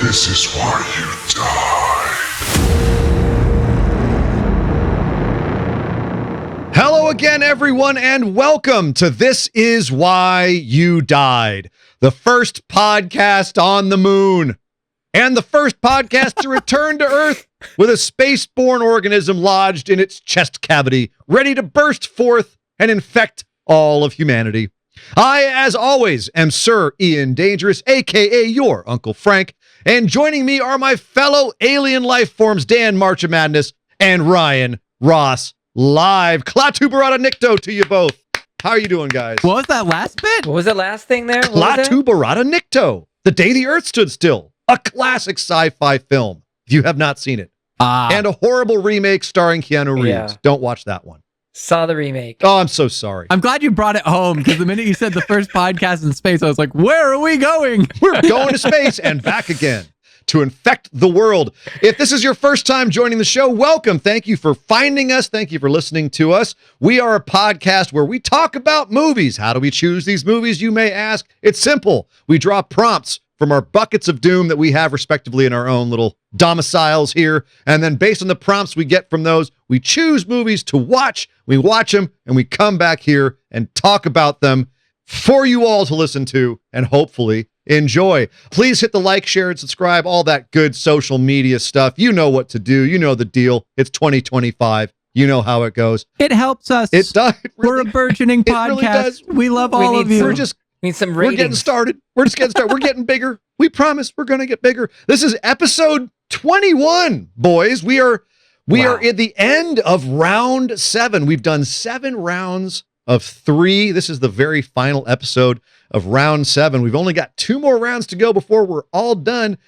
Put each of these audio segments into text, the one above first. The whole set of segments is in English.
This is why you died. Hello again, everyone, and welcome to This Is Why You Died, the first podcast on the moon, and the first podcast to return to Earth with a space-borne organism lodged in its chest cavity, ready to burst forth and infect all of humanity. I, as always, am Sir Ian Dangerous, a.k.a. your Uncle Frank, and joining me are my fellow alien life forms, Dan Marcha Madness and Ryan RossLIVE. Klaatu Barada Nikto to you both. How are you doing, guys? What was that last bit? What was that last thing there? Klaatu Barada Nikto, The Day the Earth Stood Still, a classic sci-fi film, if you have not seen it. And a horrible remake starring Keanu Reeves. Yeah. Don't watch that one. Saw the remake. Oh, I'm so sorry. I'm glad you brought it home, because the minute you said the first podcast in space, I was like, where are we going? We're going to space and back again to infect the world. If this is your first time joining the show, welcome. Thank you for finding us. Thank you for listening to us. We are a podcast where we talk about movies. How do we choose these movies, you may ask? It's simple. We draw prompts from our buckets of doom that we have respectively in our own little domiciles here. And then based on the prompts we get from those, we choose movies to watch. We watch them and we come back here and talk about them for you all to listen to and hopefully enjoy. Please hit the like, share, and subscribe, all that good social media stuff. You know what to do. You know the deal. It's 2025. You know how it goes. It helps us. It does. We're a burgeoning podcast. really does. We love all of you. We're just Need some We're ratings. getting started. We're just getting started. We're getting bigger. We promise we're going to get bigger. This is episode 21, boys. We are at the end of round 7. We've done 7 rounds of 3. This is the very final episode of round 7. We've only got 2 more rounds to go before we're all done,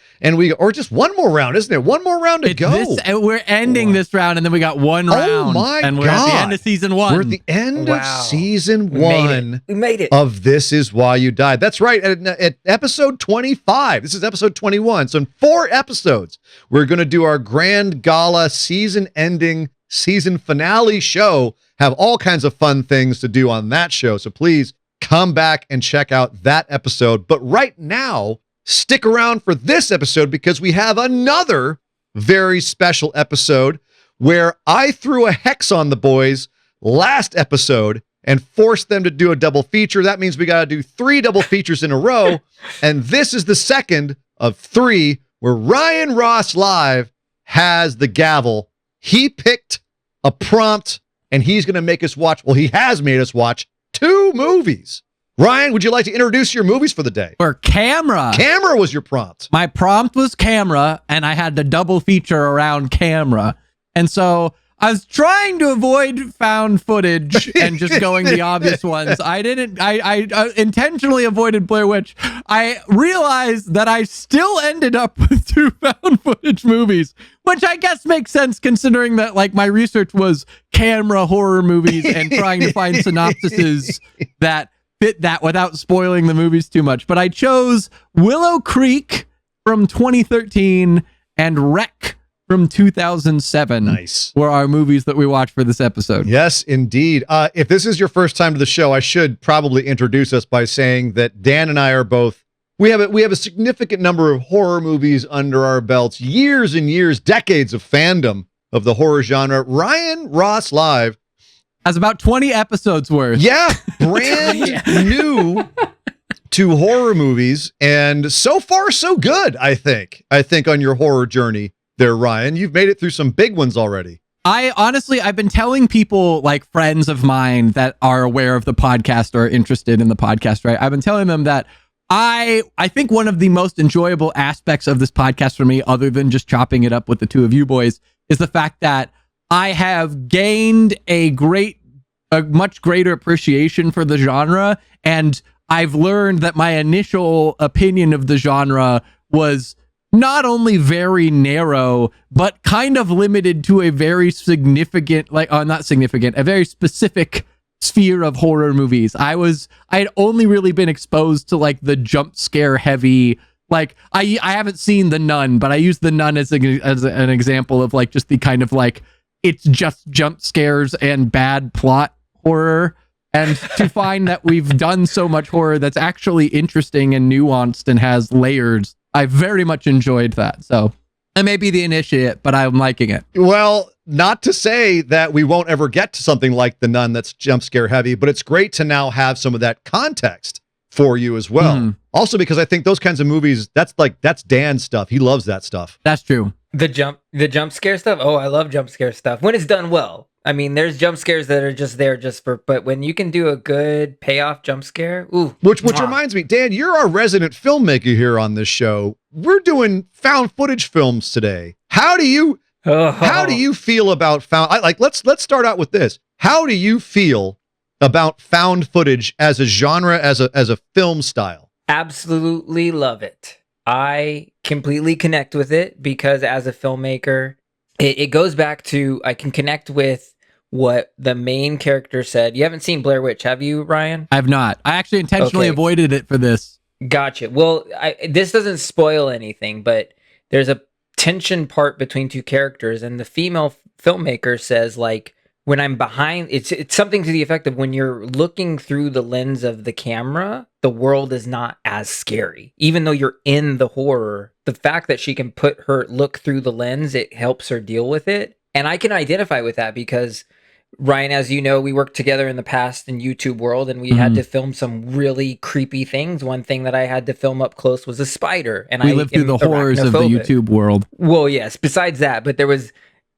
or just one more round, isn't it? One more round to go. We're ending this round, and then we got one round. Oh my and we're God. at the end of season 1. We're at the end of season We 1. We made it. Of This Is Why You Died. That's right. At episode 25. This is episode 21. So in 4 episodes, we're going to do our grand gala season-ending, season finale show. Have all kinds of fun things to do on that show. So please come back and check out that episode. But right now, stick around for this episode because we have another very special episode where I threw a hex on the boys last episode and forced them to do a double feature. That means we got to do 3 double features in a row. And this is the second of 3 where RyanRossLIVE has the gavel. He picked a prompt and he's going to make us watch, well, he has made us watch 2 movies. Ryan, would you like to introduce your movies for the day? For camera. Camera was your prompt. My prompt was camera, and I had the double feature around camera. And so I was trying to avoid found footage and just going the obvious ones. I intentionally avoided Blair Witch. I realized that I still ended up with 2 found footage movies, which I guess makes sense considering that like my research was camera horror movies and trying to find synopsises that fit that without spoiling the movies too much. But I chose Willow Creek from 2013 and Wreck from 2007. Nice. Were our movies that we watched for this episode. Yes, indeed. If this is your first time to the show, I should probably introduce us by saying that Dan and I are both, we have a significant number of horror movies under our belts, years and years, decades of fandom of the horror genre. RyanRossLIVE has about 20 episodes worth. Yeah, brand new to horror movies, and so far so good, I think on your horror journey there, Ryan. You've made it through some big ones already. I've been telling people, like friends of mine that are aware of the podcast or interested in the podcast, right? I've been telling them that I think one of the most enjoyable aspects of this podcast for me, other than just chopping it up with the 2 of you boys, is the fact that I have gained a much greater appreciation for the genre. And I've learned that my initial opinion of the genre was not only very narrow, but kind of limited to a very significant, a very specific sphere of horror movies. I had only really been exposed to like the jump scare heavy, like I haven't seen The Nun, but I use The Nun as an example of like just the kind of like, it's just jump scares and bad plot horror. And to find that we've done so much horror that's actually interesting and nuanced and has layers, I very much enjoyed that. So I may be the initiate, but I'm liking it. Well, not to say that we won't ever get to something like The Nun that's jump scare heavy, but it's great to now have some of that context for you as well. Mhm. Also, because I think those kinds of movies, that's Dan's stuff. He loves that stuff. That's true. The jump scare stuff. Oh, I love jump scare stuff when it's done well. I mean, there's jump scares that are just there just for, but when you can do a good payoff jump scare, ooh. Which reminds me, Dan, you're our resident filmmaker here on this show. We're doing found footage films today. How do you feel about let's start out with this. How do you feel about found footage as a genre, as a film style? Absolutely love it. I completely connect with it because as a filmmaker, it goes back to I can connect with what the main character said. You haven't seen Blair Witch, have you, Ryan? I have not. I actually intentionally avoided it for this. Gotcha. Well, this doesn't spoil anything, but there's a tension part between two characters, and the female filmmaker says, like, when I'm behind, it's something to the effect of when you're looking through the lens of the camera, the world is not as scary. Even though you're in the horror, the fact that she can look through the lens, it helps her deal with it. And I can identify with that because, Ryan, as you know, we worked together in the past in YouTube world, and we had to film some really creepy things. One thing that I had to film up close was a spider. And we lived through the horrors of the YouTube world. Well, yes, besides that, but there was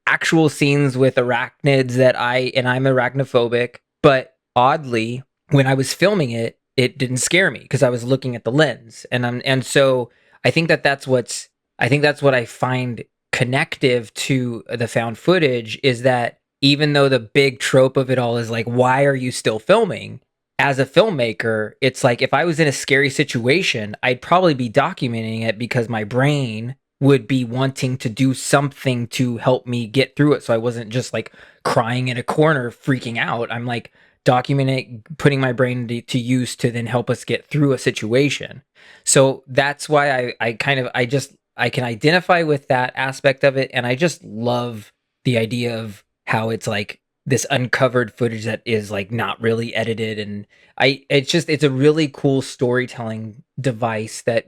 actual scenes with arachnids I'm arachnophobic, but oddly, when I was filming it, it didn't scare me because I was looking at the lens. And so I think that's what I find connective to the found footage is that even though the big trope of it all is like, why are you still filming? As a filmmaker, it's like if I was in a scary situation, I'd probably be documenting it because my brain would be wanting to do something to help me get through it. So I wasn't just like crying in a corner, freaking out. I'm like documenting, putting my brain to use to then help us get through a situation. So that's why I can identify with that aspect of it. And I just love the idea of how it's like this uncovered footage that is like not really edited. And it's a really cool storytelling device that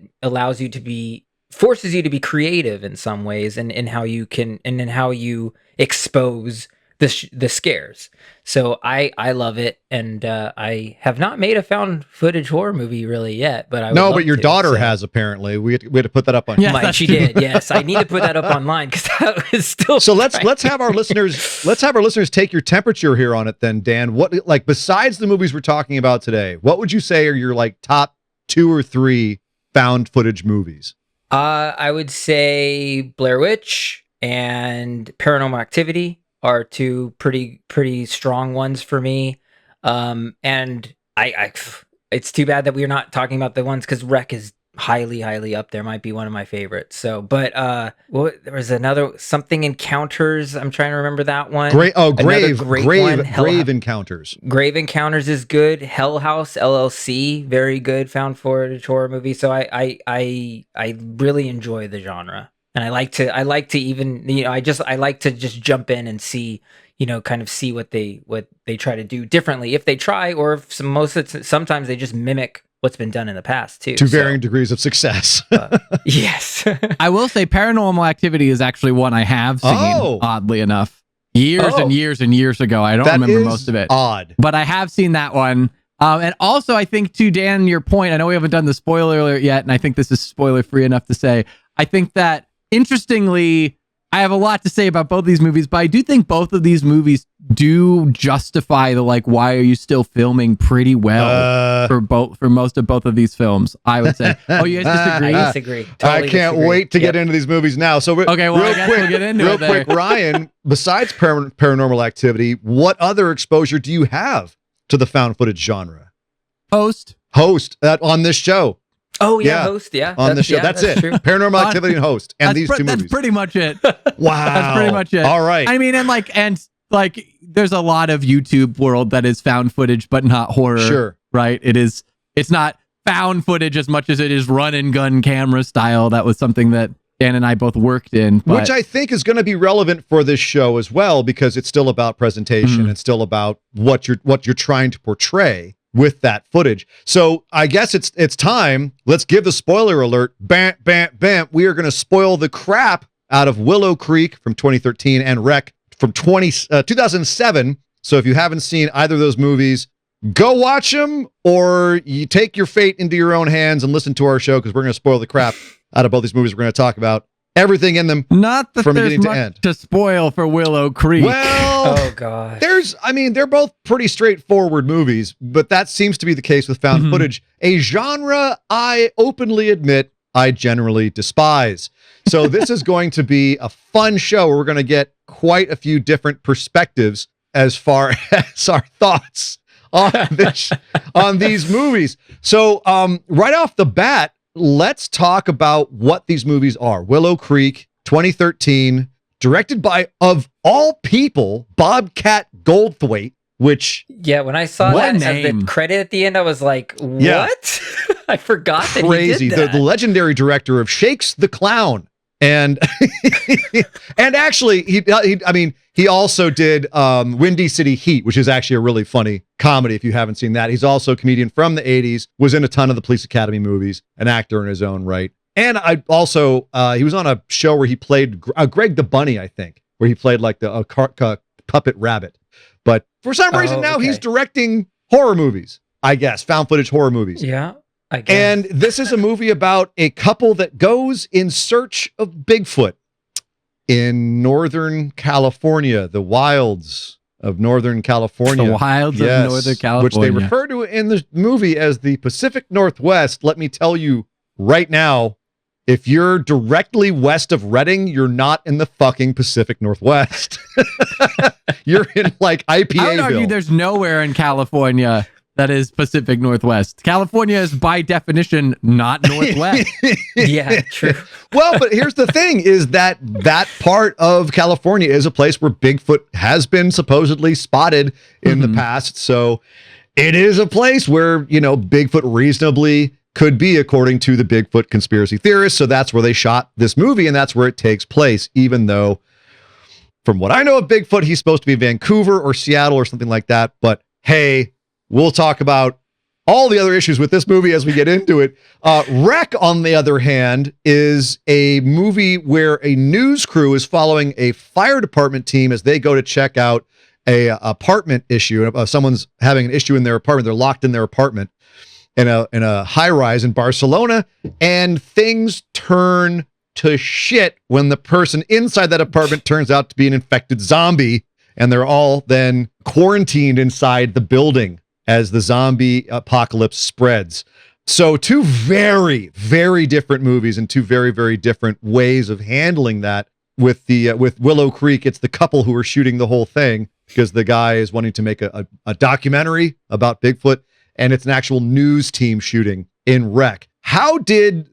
forces you to be creative in some ways and in how you expose the scares. So I love it, and I have not made a found footage horror movie really yet, but but your daughter has apparently. We had to put that up on. Yeah, she did. Yes, I need to put that up online because that was still. So let's have our listeners take your temperature here on it. Then, Dan, what besides the movies we're talking about today, what would you say are your top 2 or 3 found footage movies? I would say Blair Witch and Paranormal Activity are 2 pretty strong ones for me. And it's too bad that we're not talking about the ones because Wreck is highly up there. Might be one of my favorites. So, but there was something Encounters. I'm trying to remember that one. Grave Encounters. Grave Encounters is good. Hell House LLC, very good found footage horror movie. So I really enjoy the genre, and I like to even I like to just jump in and see kind of see what they try to do differently if they try, or if sometimes they just mimic what's been done in the past too. To varying degrees of success. Yes. I will say Paranormal Activity is actually one I have seen, oddly enough. Years and years ago. I don't remember most of it. Odd. But I have seen that one. And also, I think, to Dan, your point, I know we haven't done the spoiler alert yet, and I think this is spoiler-free enough to say, I think that, interestingly, I have a lot to say about both these movies, but I do think both of these movies do justify the why are you still filming pretty well for most of both of these films, I would say. Oh, you guys disagree? I disagree. I can't wait to get into these movies now. So okay, well, I guess we'll get into it quick, Ryan, besides Paranormal Activity, what other exposure do you have to the found footage genre? Host on this show. Oh yeah, Host, yeah. On the show. That's it. True. Paranormal Activity and Host. And these 2 movies. That's pretty much it. Wow. That's pretty much it. All right. I mean, and there's a lot of YouTube world that is found footage, but not horror. Sure. Right? It's not found footage as much as it is run and gun camera style. That was something that Dan and I both worked in. Which I think is going to be relevant for this show as well, because it's still about presentation. It's still about what you're trying to portray. with that footage. So I guess it's time. Let's give the spoiler alert. Bam, bam, bam. We are going to spoil the crap out of Willow Creek from 2013 and Wreck from 2007. So if you haven't seen either of those movies, go watch them, or you take your fate into your own hands and listen to our show, because we're going to spoil the crap out of both these movies. We're going to talk about everything in them. Not that from there's beginning to much end. to spoil for Willow Creek. Well, Oh god. they're both pretty straightforward movies, but that seems to be the case with found footage, a genre I openly admit I generally despise. So this is going to be a fun show where we're going to get quite a few different perspectives as far as our thoughts on these movies. So right off the bat, let's talk about what these movies are. Willow Creek, 2013, directed by, of all people, Bobcat Goldthwait, which... Yeah, when I saw What that as name? the credit at the end, I was like, what? Yeah. I forgot that crazy. he did that. The legendary director of Shakes the Clown. And and actually, he also did Windy City Heat, which is actually a really funny comedy if you haven't seen that. He's also a comedian from the 80s, was in a ton of the Police Academy movies, an actor in his own right. And I also, he was on a show where he played Greg the Bunny, I think, where he played like the puppet rabbit. But for some reason now he's directing horror movies, I guess, found footage horror movies. Yeah, I guess. And this is a movie about a couple that goes in search of Bigfoot in Northern California, the wilds of Northern California. The wilds of Northern California. Which they refer to in the movie as the Pacific Northwest. Let me tell you right now, if you're directly west of Redding, you're not in the fucking Pacific Northwest. You're in like IPA. I would argue there's nowhere in California that is Pacific Northwest. California is by definition not Northwest. Yeah, true. Well, but here's the thing is that part of California is a place where Bigfoot has been supposedly spotted in the past. So it is a place where, you know, Bigfoot reasonably could be, according to the Bigfoot conspiracy theorists. So that's where they shot this movie, and that's where it takes place, even though from what I know of Bigfoot, he's supposed to be Vancouver or Seattle or something like that. But hey, we'll talk about all the other issues with this movie as we get into it. Wreck, on the other hand, is a movie where a news crew is following a fire department team as they go to check out a apartment issue. Someone's having an issue in their apartment. They're locked in their apartment in a high rise in Barcelona, and things turn to shit when the person inside that apartment turns out to be an infected zombie, and they're all then quarantined inside the building as the zombie apocalypse spreads. So two very, very different movies and two very, very different ways of handling that. With Willow Creek, it's the couple who are shooting the whole thing because the guy is wanting to make a documentary about Bigfoot, and it's an actual news team shooting in Wreck. How did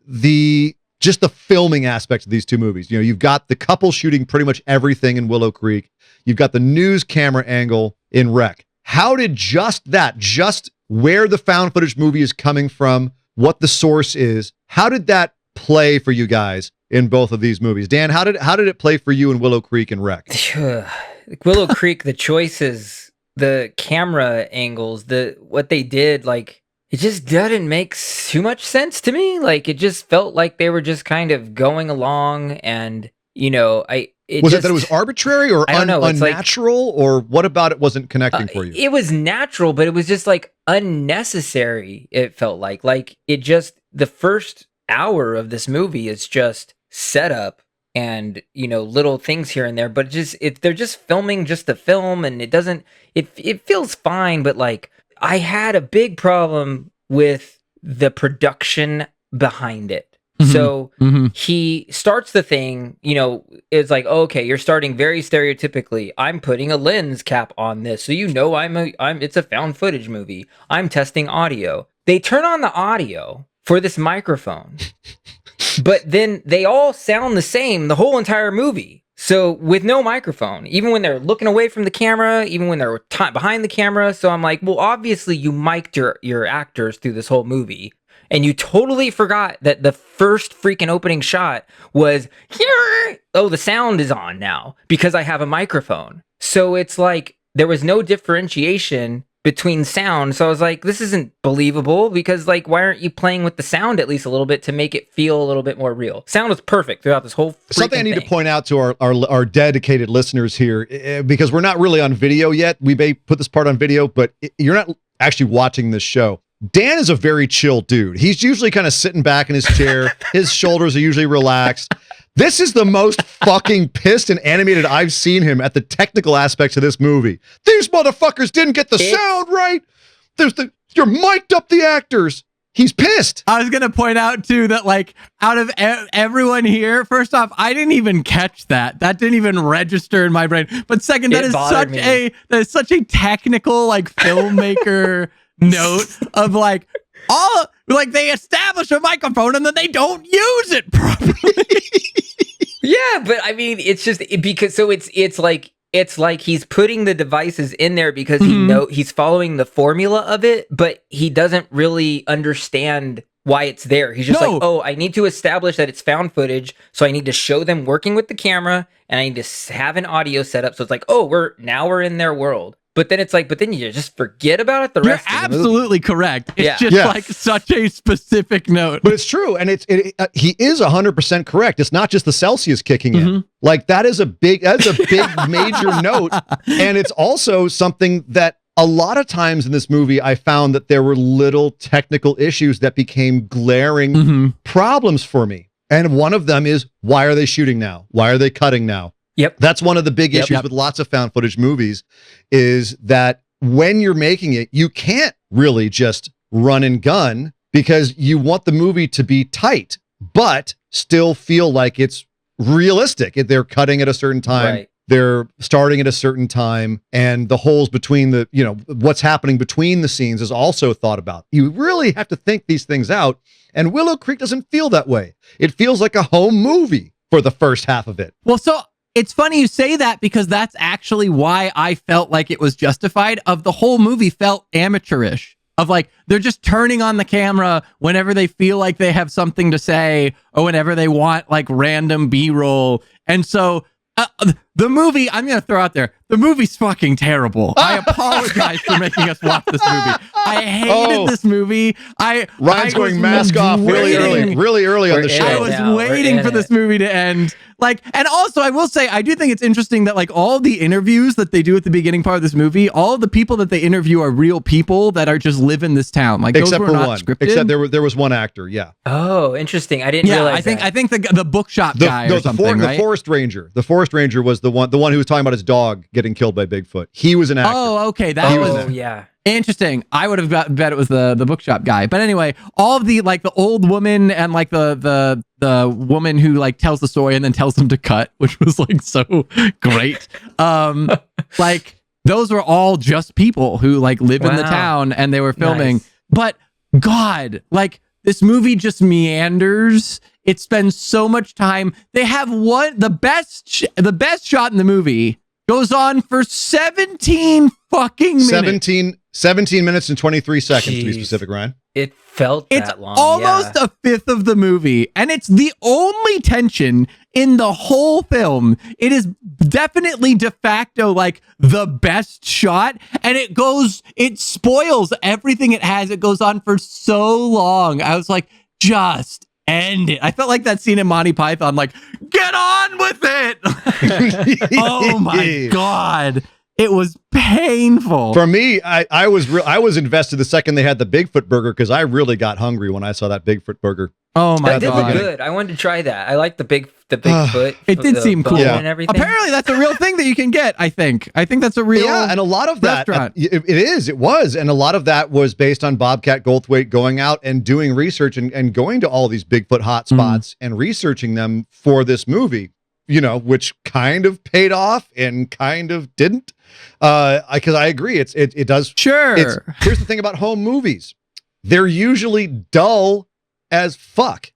just the filming aspects of these two movies? You know, you've got the couple shooting pretty much everything in Willow Creek. You've got the news camera angle in Wreck. How did just where the found footage movie is coming from, what the source is, how did that play for you guys in both of these movies? Dan, how did it play for you in Willow Creek and Wreck? Willow Creek, the choices, the camera angles, what they did, like, it just didn't make too much sense to me. Like, it just felt like they were just kind of going along, and, you know, it that it was arbitrary or unnatural, or what about it wasn't connecting for you? It was natural, but it was just like unnecessary. It felt like it just, the first hour of this movie is just setup and, you know, little things here and there, but they're just filming just the film, and it feels fine, but like, I had a big problem with the production behind it. So he starts the thing, you know, it's like, okay, you're starting very stereotypically. I'm putting a lens cap on this, so you know it's a found footage movie. I'm testing audio. They turn on the audio for this microphone, but then they all sound the same the whole entire movie. So with no microphone, even when they're looking away from the camera, even when they're behind the camera. So I'm like, well, obviously you mic'd your actors through this whole movie. And you totally forgot that the first freaking opening shot was, oh, the sound is on now because I have a microphone. So it's like there was no differentiation between sound. So I was like, this isn't believable because like, why aren't you playing with the sound at least a little bit to make it feel a little bit more real? Sound was perfect throughout this whole Something I need thing. to point out to our dedicated listeners here, because we're not really on video yet. We may put this part on video, but you're not actually watching this show. Dan is a very chill dude. He's usually kind of sitting back in his chair. His shoulders are usually relaxed. This is the most fucking pissed and animated I've seen him at the technical aspects of this movie. These motherfuckers didn't get the sound right. You're mic'd up the actors. He's pissed. I was going to point out too that like out of everyone here, first off, I didn't even catch that. That didn't even register in my brain. But second, that is such a technical like filmmaker note of like all like they establish a microphone and then they don't use it properly. Yeah, but I mean, it's just because so it's like he's putting the devices in there because he's following the formula of it, but he doesn't really understand why it's there. He's just like, oh, I need to establish that it's found footage, so I need to show them working with the camera, and I need to have an audio setup. So it's like, oh, we're in their world. But then it's like, but then you just forget about it the rest of the movie. You're absolutely correct. It's just like such a specific note. But it's true. And he is 100% correct. It's not just the Celsius kicking in. Like that's a big major note. And it's also something that a lot of times in this movie, I found that there were little technical issues that became glaring problems for me. And one of them is, why are they shooting now? Why are they cutting now? Yep. That's one of the big issues with lots of found footage movies is that when you're making it, you can't really just run and gun because you want the movie to be tight, but still feel like it's realistic. They're cutting at a certain time. Right. They're starting at a certain time, and the holes between what's happening between the scenes is also thought about. You really have to think these things out, and Willow Creek doesn't feel that way. It feels like a home movie for the first half of it. Well, so it's funny you say that because that's actually why I felt like it was justified. Of the whole movie felt amateurish. Of like, they're just turning on the camera whenever they feel like they have something to say or whenever they want like random B-roll. And so the movie, I'm going to throw out there, the movie's fucking terrible. I apologize for making us watch this movie. I hated this movie. Ryan's going mask off really early on the show. I was waiting for this movie to end. Like, and also I will say, I do think it's interesting that like all the interviews that they do at the beginning part of this movie, all of the people that they interview are real people that are just live in this town. Like except those were for not one, scripted. except there was one actor. Yeah. Oh, interesting. I didn't realize I think the bookshop guy or something, right? The forest ranger was the one who was talking about his dog getting killed by Bigfoot. He was an actor. Oh, okay. That was interesting. I would have bet it was the bookshop guy. But anyway, all of the like the old woman and like the woman who like tells the story and then tells them to cut, which was like so great. Like those were all just people who like live in the town and they were filming. Nice. But God, like this movie just meanders. It spends so much time. They have the best shot in the movie goes on for 17 fucking minutes. 17 minutes and 23 seconds to be specific, Ryan. It felt that long. It's almost a fifth of the movie, and it's the only tension in the whole film. It is definitely de facto like the best shot, and it spoils everything it has. It goes on for so long. I was like, just end it. I felt like that scene in Monty Python, like, get on with it. Oh my God. It was painful. For me, I was invested the second they had the Bigfoot burger because I really got hungry when I saw that Bigfoot burger. Oh my God. That did look good. I wanted to try that. I like the Bigfoot. It did seem cool. And everything. Apparently that's a real thing that you can get, I think. I think that's a real and a lot of that, restaurant. It was. And a lot of that was based on Bobcat Goldthwait going out and doing research and going to all these Bigfoot hotspots and researching them for this movie, which kind of paid off and kind of didn't. Because I agree, it does. Sure. Here's the thing about home movies. They're usually dull as fuck.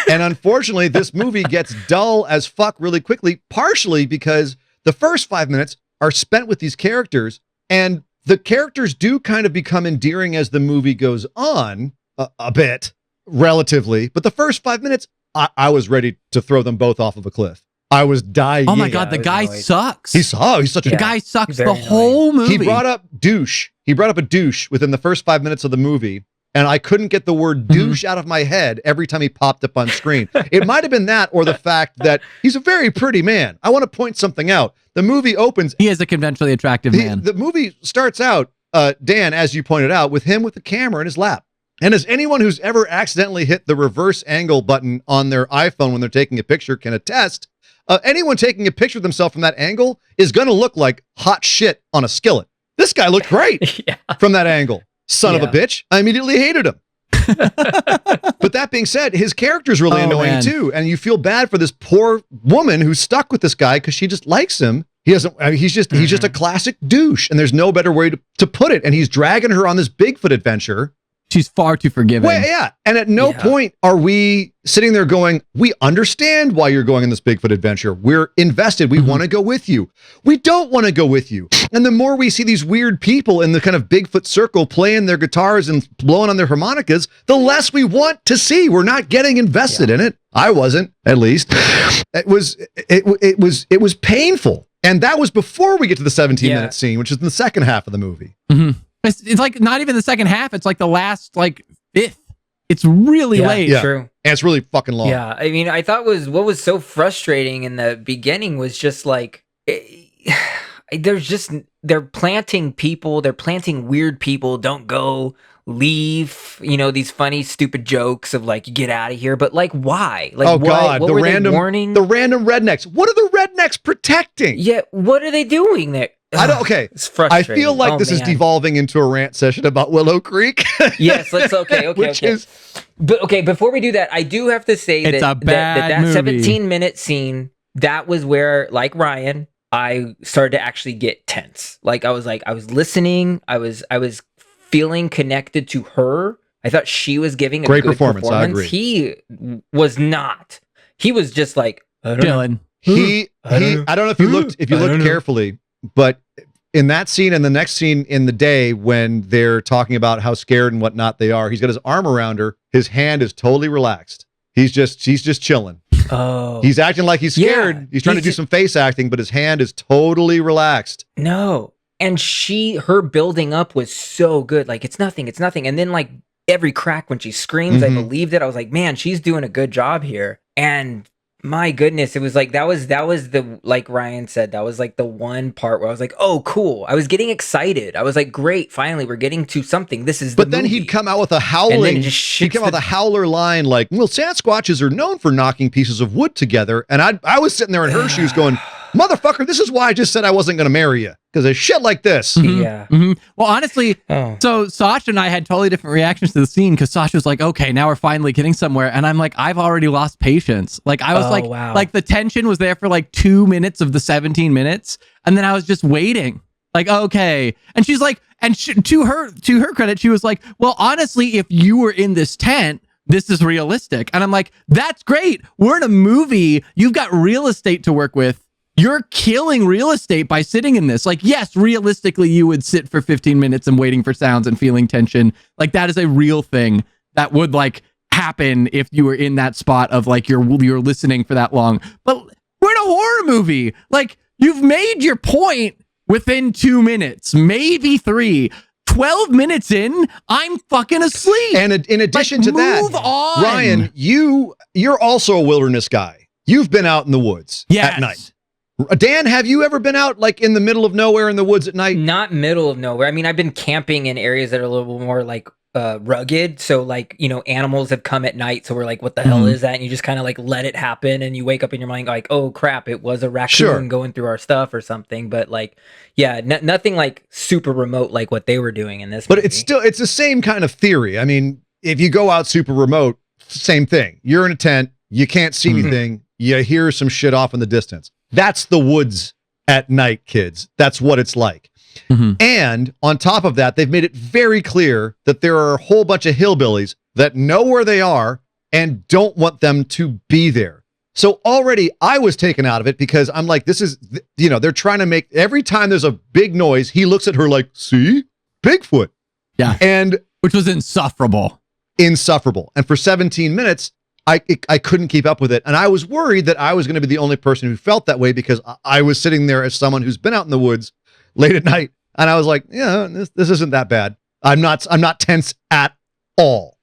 And unfortunately, this movie gets dull as fuck really quickly, partially because the first 5 minutes are spent with these characters, and the characters do kind of become endearing as the movie goes on a bit, relatively. But the first 5 minutes, I was ready to throw them both off of a cliff. I was dying. Oh my God, the guy sucks. He's such a guy sucks the whole movie. He brought up douche. he brought up a douche within the first 5 minutes of the movie, and I couldn't get the word douche out of my head every time he popped up on screen. It might have been that or the fact that he's a very pretty man. I want to point something out. The movie opens. He is a conventionally attractive man. The movie starts out, Dan, as you pointed out, with him with the camera in his lap. And as anyone who's ever accidentally hit the reverse angle button on their iPhone when they're taking a picture can attest, anyone taking a picture of themselves from that angle is going to look like hot shit on a skillet. This guy looked great from that angle. Son of a bitch. I immediately hated him. But that being said, his character's really annoying too. And you feel bad for this poor woman who's stuck with this guy because she just likes him. He doesn't, I mean, he's just a classic douche, and there's no better way to put it. And he's dragging her on this Bigfoot adventure. She's far too forgiving. Well, yeah. And at no point are we sitting there going, we understand why you're going on this Bigfoot adventure. We're invested. We want to go with you. We don't want to go with you. And the more we see these weird people in the kind of Bigfoot circle playing their guitars and blowing on their harmonicas, the less we want to see. We're not getting invested in it. I wasn't, at least. It was painful. And that was before we get to the 17-minute scene, which is in the second half of the movie. It's like not even the second half. It's like the last fifth. It's really late. Yeah. True. And it's really fucking long. Yeah. I mean, I thought what was so frustrating in the beginning was just like, they're planting people. They're planting weird people. Don't go, leave, these funny, stupid jokes of like, get out of here. But like, why? Like, what were they warning? The random rednecks. What are the rednecks protecting? Yeah. What are they doing there? It's frustrating. I feel like this is devolving into a rant session about Willow Creek. Yes, let's okay. But okay, before we do that, I do have to say that 17-minute scene, that was where, like Ryan, I started to actually get tense. Like I was listening, I was feeling connected to her. I thought she was giving a great good performance. I agree. He was not. He was just like Dylan. I don't know if you looked carefully. But in that scene and the next scene in the day when they're talking about how scared and whatnot they are, he's got his arm around her. His hand is totally relaxed. He's just chilling. Oh, he's acting like he's scared. Yeah, he's trying to do some face acting, but his hand is totally relaxed. No. And her building up was so good. Like, it's nothing. And then like every crack when she screams, I believed it. I was like, man, she's doing a good job here. And my goodness, it was like that was the, like Ryan said, that was like the one part where I was like, oh, cool. I was getting excited. I was like, great, finally we're getting to something. This is But then he'd come out with a howling. He'd come out with a howler line like, well, Sasquatches are known for knocking pieces of wood together. And I was sitting there in her shoes going, motherfucker, this is why I just said I wasn't going to marry you. Because of shit like this. Yeah. Well, honestly, so Sasha and I had totally different reactions to the scene because Sasha was like, okay, now we're finally getting somewhere. And I'm like, I've already lost patience. Like, I was like the tension was there for like 2 minutes of the 17 minutes. And then I was just waiting. Like, okay. And she's like, to her credit, she was like, well, honestly, if you were in this tent, this is realistic. And I'm like, that's great. We're in a movie. You've got real estate to work with. You're killing real estate by sitting in this. Like, yes, realistically, you would sit for 15 minutes and waiting for sounds and feeling tension. Like, that is a real thing that would like happen if you were in that spot of like you're listening for that long. But we're in a horror movie. Like, you've made your point within 2 minutes, maybe 3. 12 minutes in, I'm fucking asleep. And in addition to that, move on. Ryan, you're also a wilderness guy. You've been out in the woods at night. Dan, have you ever been out like in the middle of nowhere in the woods at night? Not middle of nowhere. I mean, I've been camping in areas that are a little more like rugged. So like, animals have come at night. So we're like, what the hell is that? And you just kind of like let it happen. And you wake up in your mind like, oh crap, it was a raccoon going through our stuff or something. But like, yeah, nothing like super remote like what they were doing in this movie. But it's the same kind of theory. I mean, if you go out super remote, same thing. You're in a tent. You can't see anything. You hear some shit off in the distance. That's the woods at night, kids. That's what it's like. And on top of that, they've made it very clear that there are a whole bunch of hillbillies that know where they are and don't want them to be there. So already I was taken out of it because I'm like, this is, they're trying to make, every time there's a big noise, he looks at her like, see? Bigfoot. Yeah. And which was insufferable. And for 17 minutes, I couldn't keep up with it. And I was worried that I was going to be the only person who felt that way because I was sitting there as someone who's been out in the woods late at night And I was like, yeah, this isn't that bad. I'm not tense at all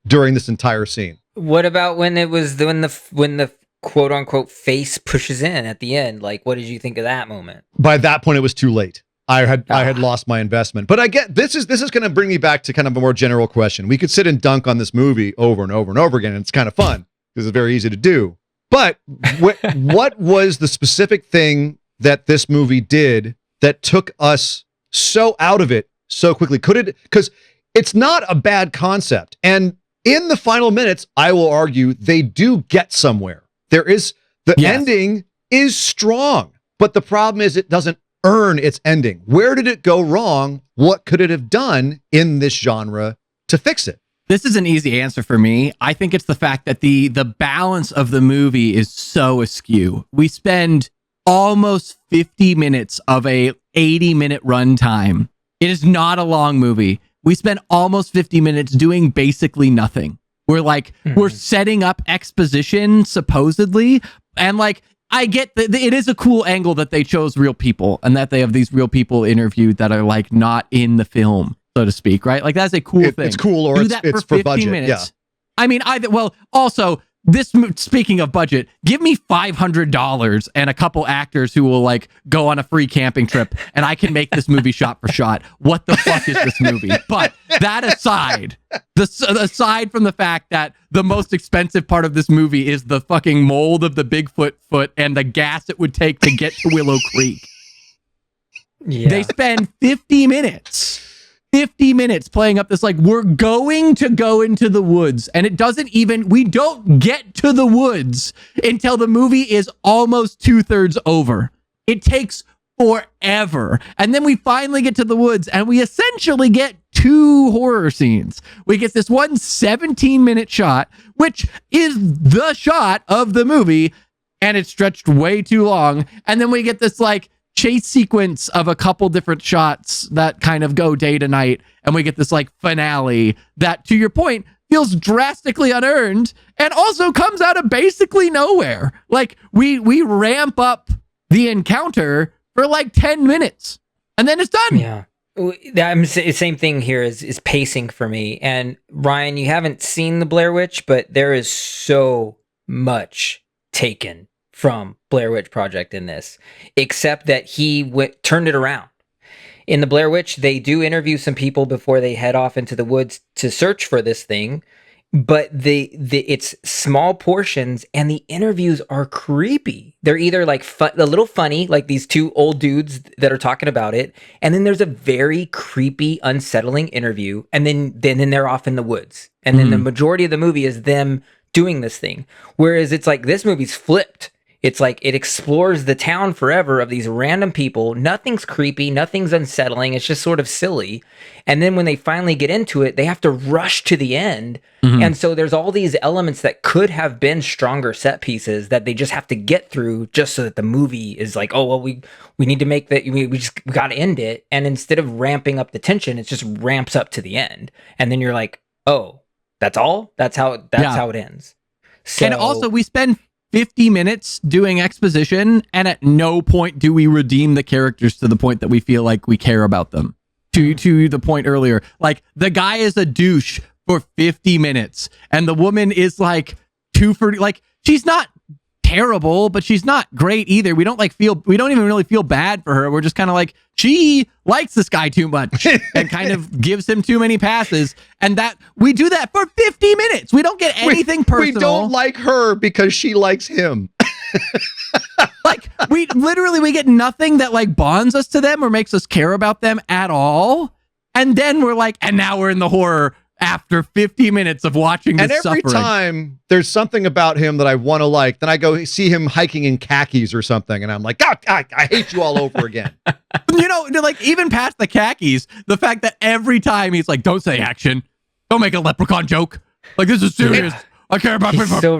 during this entire scene. What about when the quote unquote face pushes in at the end? Like, what did you think of that moment? By that point, it was too late. I had lost my investment. But I get this is going to bring me back to kind of a more general question. We could sit and dunk on this movie over and over and over again, and it's kind of fun because it's very easy to do. But what was the specific thing that this movie did that took us so out of it so quickly? Because it's not a bad concept. And in the final minutes, I will argue they do get somewhere. The ending is strong, but the problem is it doesn't earn its ending. Where did it go wrong? What could it have done in this genre to fix it? This is an easy answer for me. I think it's the fact that the balance of the movie is so askew. We spend almost 50 minutes of a 80-minute runtime. It is not a long movie. We spend almost 50 minutes doing basically nothing. We're setting up exposition supposedly, and I get that it is a cool angle that they chose real people and that they have these real people interviewed that are not in the film, so to speak, right? That's a cool thing. It's cool, or it's for budget. Minutes. Yeah. I mean, also, speaking of budget, give me $500 and a couple actors who will go on a free camping trip, and I can make this movie shot for shot. What the fuck is this movie? But that aside, aside from the fact that the most expensive part of this movie is the fucking mold of the Bigfoot foot and the gas it would take to get to Willow Creek. Yeah. They spend 50 minutes playing up this we're going to go into the woods, and we don't get to the woods until the movie is almost 2/3 over. It takes forever, and then we finally get to the woods, and we essentially get 2 horror scenes. We get this one 17-minute shot, which is the shot of the movie, and it's stretched way too long, and then we get this chase sequence of a couple different shots that kind of go day to night, and we get this finale that, to your point, feels drastically unearned and also comes out of basically nowhere. We ramp up the encounter for 10 minutes and then it's done. Yeah. Same thing here is pacing for me. And Ryan, you haven't seen the Blair Witch, but there is so much taken from Blair Witch Project in this, except that he turned it around. In the Blair Witch, they do interview some people before they head off into the woods to search for this thing, but it's small portions, and the interviews are creepy. They're either a little funny, like these 2 old dudes that are talking about it, and then there's a very creepy, unsettling interview, and then they're off in the woods, and then the majority of the movie is them doing this thing. Whereas it's this movie's flipped. It's it explores the town forever of these random people. Nothing's creepy. Nothing's unsettling. It's just sort of silly. And then when they finally get into it, they have to rush to the end. And so there's all these elements that could have been stronger set pieces that they just have to get through just so that the movie is we need to make that. We got to end it. And instead of ramping up the tension, it just ramps up to the end. And then you're oh, that's all? That's how it ends. So, and also we spend 50 minutes doing exposition, and at no point do we redeem the characters to the point that we feel like we care about them. To the point earlier, the guy is a douche for 50 minutes, and the woman is 2 for she's not terrible, but she's not great either. We don't even really feel bad for her. We're just kind of she likes this guy too much and kind of gives him too many passes, and that we do that for 50 minutes. We don't get anything personal. We don't like her because she likes him. we get nothing that bonds us to them or makes us care about them at all. And then we're and now we're in the horror after 50 minutes of watching this suffering. And every time there's something about him that I want to like, then I go see him hiking in khakis or something, and I'm like, God, I hate you all over again. Even past the khakis, the fact that every time he's don't say action, don't make a leprechaun joke. This is serious. I care about people. So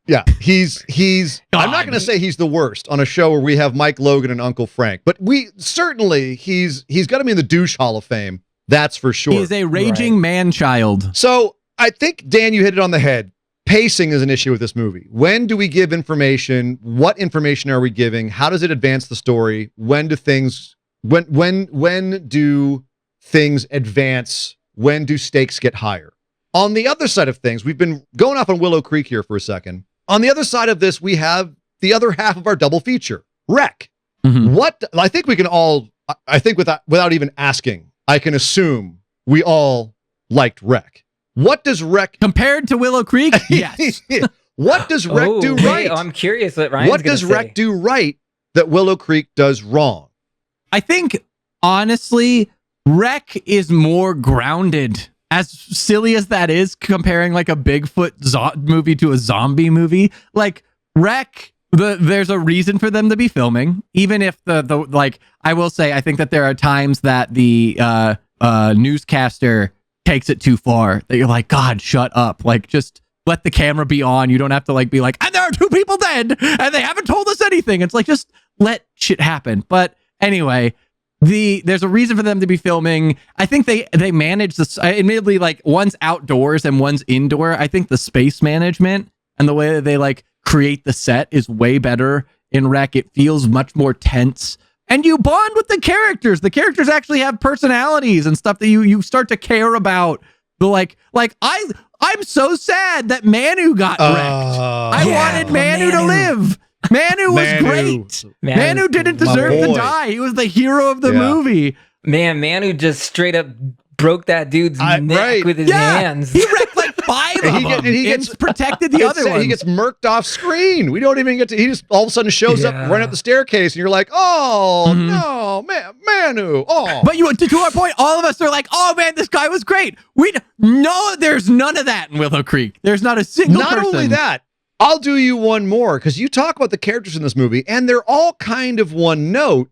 yeah, he's I'm not going to say he's the worst on a show where we have Mike Logan and Uncle Frank, but he's got to be in the douche Hall of Fame. That's for sure. He is a raging man-child. So I think, Dan, you hit it on the head. Pacing is an issue with this movie. When do we give information? What information are we giving? How does it advance the story? When do things When do things advance? When do stakes get higher? On the other side of things, we've been going off on Willow Creek here for a second. On the other side of this, we have the other half of our double feature, Wreck. What I think we can all, I think without even asking, I can assume we all liked Wreck. What does Wreck compared to Willow Creek? Yes. What does Wreck do right? I'm curious what Ryan's What does Wreck do right that Willow Creek does wrong? I think honestly, Wreck is more grounded. As silly as that is, comparing like a Bigfoot movie to a zombie movie, like Wreck, there's a reason for them to be filming, even if the like, I will say, I think that there are times that the newscaster takes it too far, that you're like, God, shut up. Like, just let the camera be on. You don't have to like be like, and there are 2 people dead and they haven't told us anything. It's like, just let shit happen. But anyway, there's a reason for them to be filming. I think they manage this, admittedly, like one's outdoors and one's indoor. I think the space management and the way that they like create the set is way better in Wreck. It feels much more tense, and you bond with the characters. The characters actually have personalities and stuff that you start to care about. The like I'm so sad that Manu got wrecked. I wanted Manu to live. Manu was great. Manu didn't deserve to die. He was the hero of the movie. Man, Manu just straight up broke that dude's neck with his hands. He wrecked like 5 of them. And he gets protected the other ones. He gets murked off screen. We don't even get to. He just all of a sudden shows up, running up the staircase, and you're like, "Oh no, Manu!" Oh, but to our point, all of us are like, "Oh man, this guy was great." There's none of that in Willow Creek. There's not a single. Not only that, I'll do you one more, because you talk about the characters in this movie, and they're all kind of one note,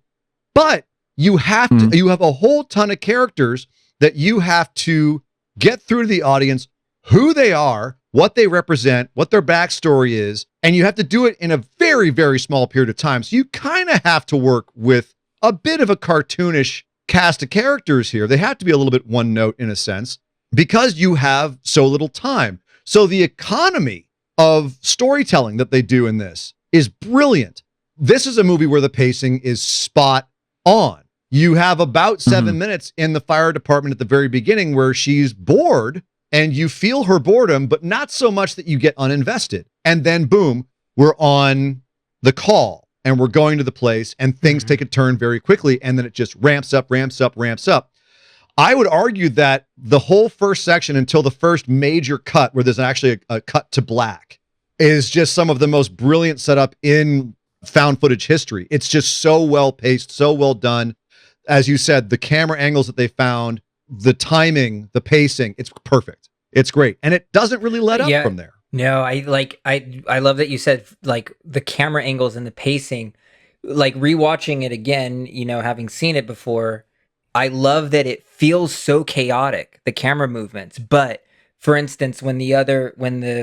but you have to. You have a whole ton of characters that you have to get through to the audience who they are, what they represent, what their backstory is, and you have to do it in a very, very small period of time. So you kind of have to work with a bit of a cartoonish cast of characters here. They have to be a little bit one note in a sense, because you have so little time. So the economy of storytelling that they do in this is brilliant. This is a movie where the pacing is spot on. You have about 7 minutes in the fire department at the very beginning where she's bored, and you feel her boredom, but not so much that you get uninvested. And then boom, we're on the call and we're going to the place, and things take a turn very quickly. And then it just ramps up. I would argue that the whole first section until the first major cut, where there's actually a cut to black, is just some of the most brilliant setup in found footage history. It's just so well paced, so well done. As you said, the camera angles that they found, the timing, the pacing, it's perfect. It's great. And it doesn't really let up from there. No, I love that you said like the camera angles and the pacing. Like rewatching it again, having seen it before, I love that it feels so chaotic, the camera movements. But for instance, when the other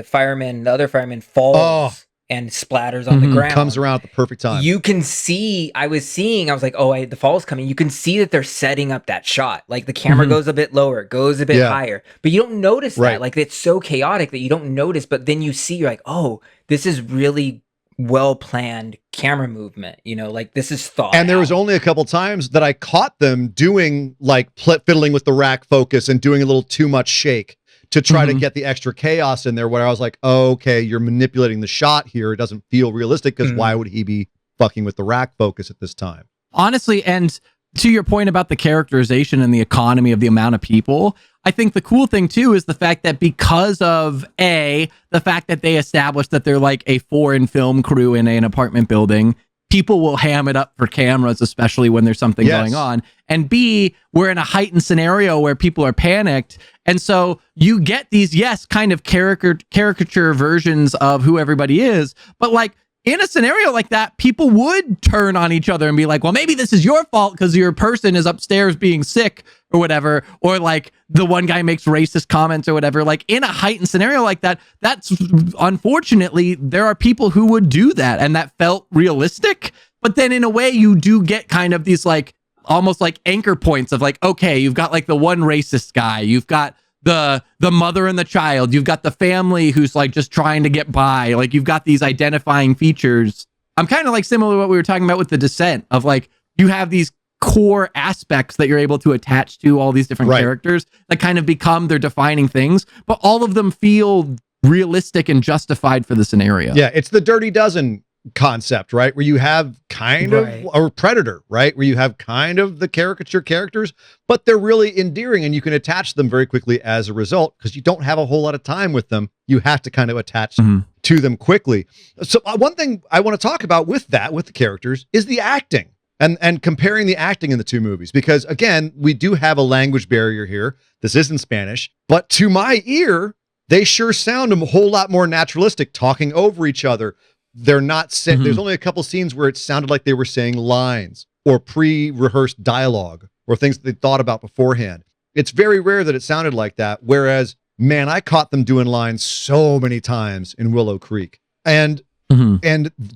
fireman falls and splatters on the ground, comes around at the perfect time. You can see, I was like, the fall's coming. You can see that they're setting up that shot. Like the camera goes a bit lower, goes a bit higher, but you don't notice that. Like it's so chaotic that you don't notice, but then you see, you're like, oh, this is really well-planned camera movement. Like this is thought And there out. was only a couple times that I caught them doing like fiddling with the rack focus and doing a little too much shake to try to get the extra chaos in there, where I was like, oh, okay, you're manipulating the shot here. It doesn't feel realistic, because why would he be fucking with the rack focus at this time? Honestly, and to your point about the characterization and the economy of the amount of people, I think the cool thing too is the fact that because of the fact that they established that they're like a foreign film crew in an apartment building, people will ham it up for cameras, especially when there's something going on. And B, we're in a heightened scenario where people are panicked. And so you get these, kind of caricature versions of who everybody is. But like in a scenario like that, people would turn on each other and be like, well, maybe this is your fault because your person is upstairs being sick or whatever. Or like the one guy makes racist comments or whatever. Like in a heightened scenario like that, that's unfortunately, there are people who would do that. And that felt realistic. But then in a way, you do get kind of these like almost like anchor points of like, okay, you've got like the one racist guy. You've got the mother and the child. You've got the family who's like just trying to get by. Like you've got these identifying features. I'm kind of like similar to what we were talking about with The Descent, of like you have these core aspects that you're able to attach to all these different characters that kind of become their defining things, but all of them feel realistic and justified for the scenario. Yeah, it's the Dirty Dozen concept, right? Where you have kind of, or Predator, right? Where you have kind of the caricature characters, but they're really endearing and you can attach them very quickly as a result because you don't have a whole lot of time with them. You have to kind of attach to them quickly. So one thing I want to talk about with that, with the characters, is the acting. And comparing the acting in the two movies, because again, we do have a language barrier here. This isn't Spanish, but to my ear, they sure sound a whole lot more naturalistic, talking over each other. They're not saying, there's only a couple scenes where it sounded like they were saying lines or pre-rehearsed dialogue or things that they thought about beforehand. It's very rare that it sounded like that. Whereas, man, I caught them doing lines so many times in Willow Creek. And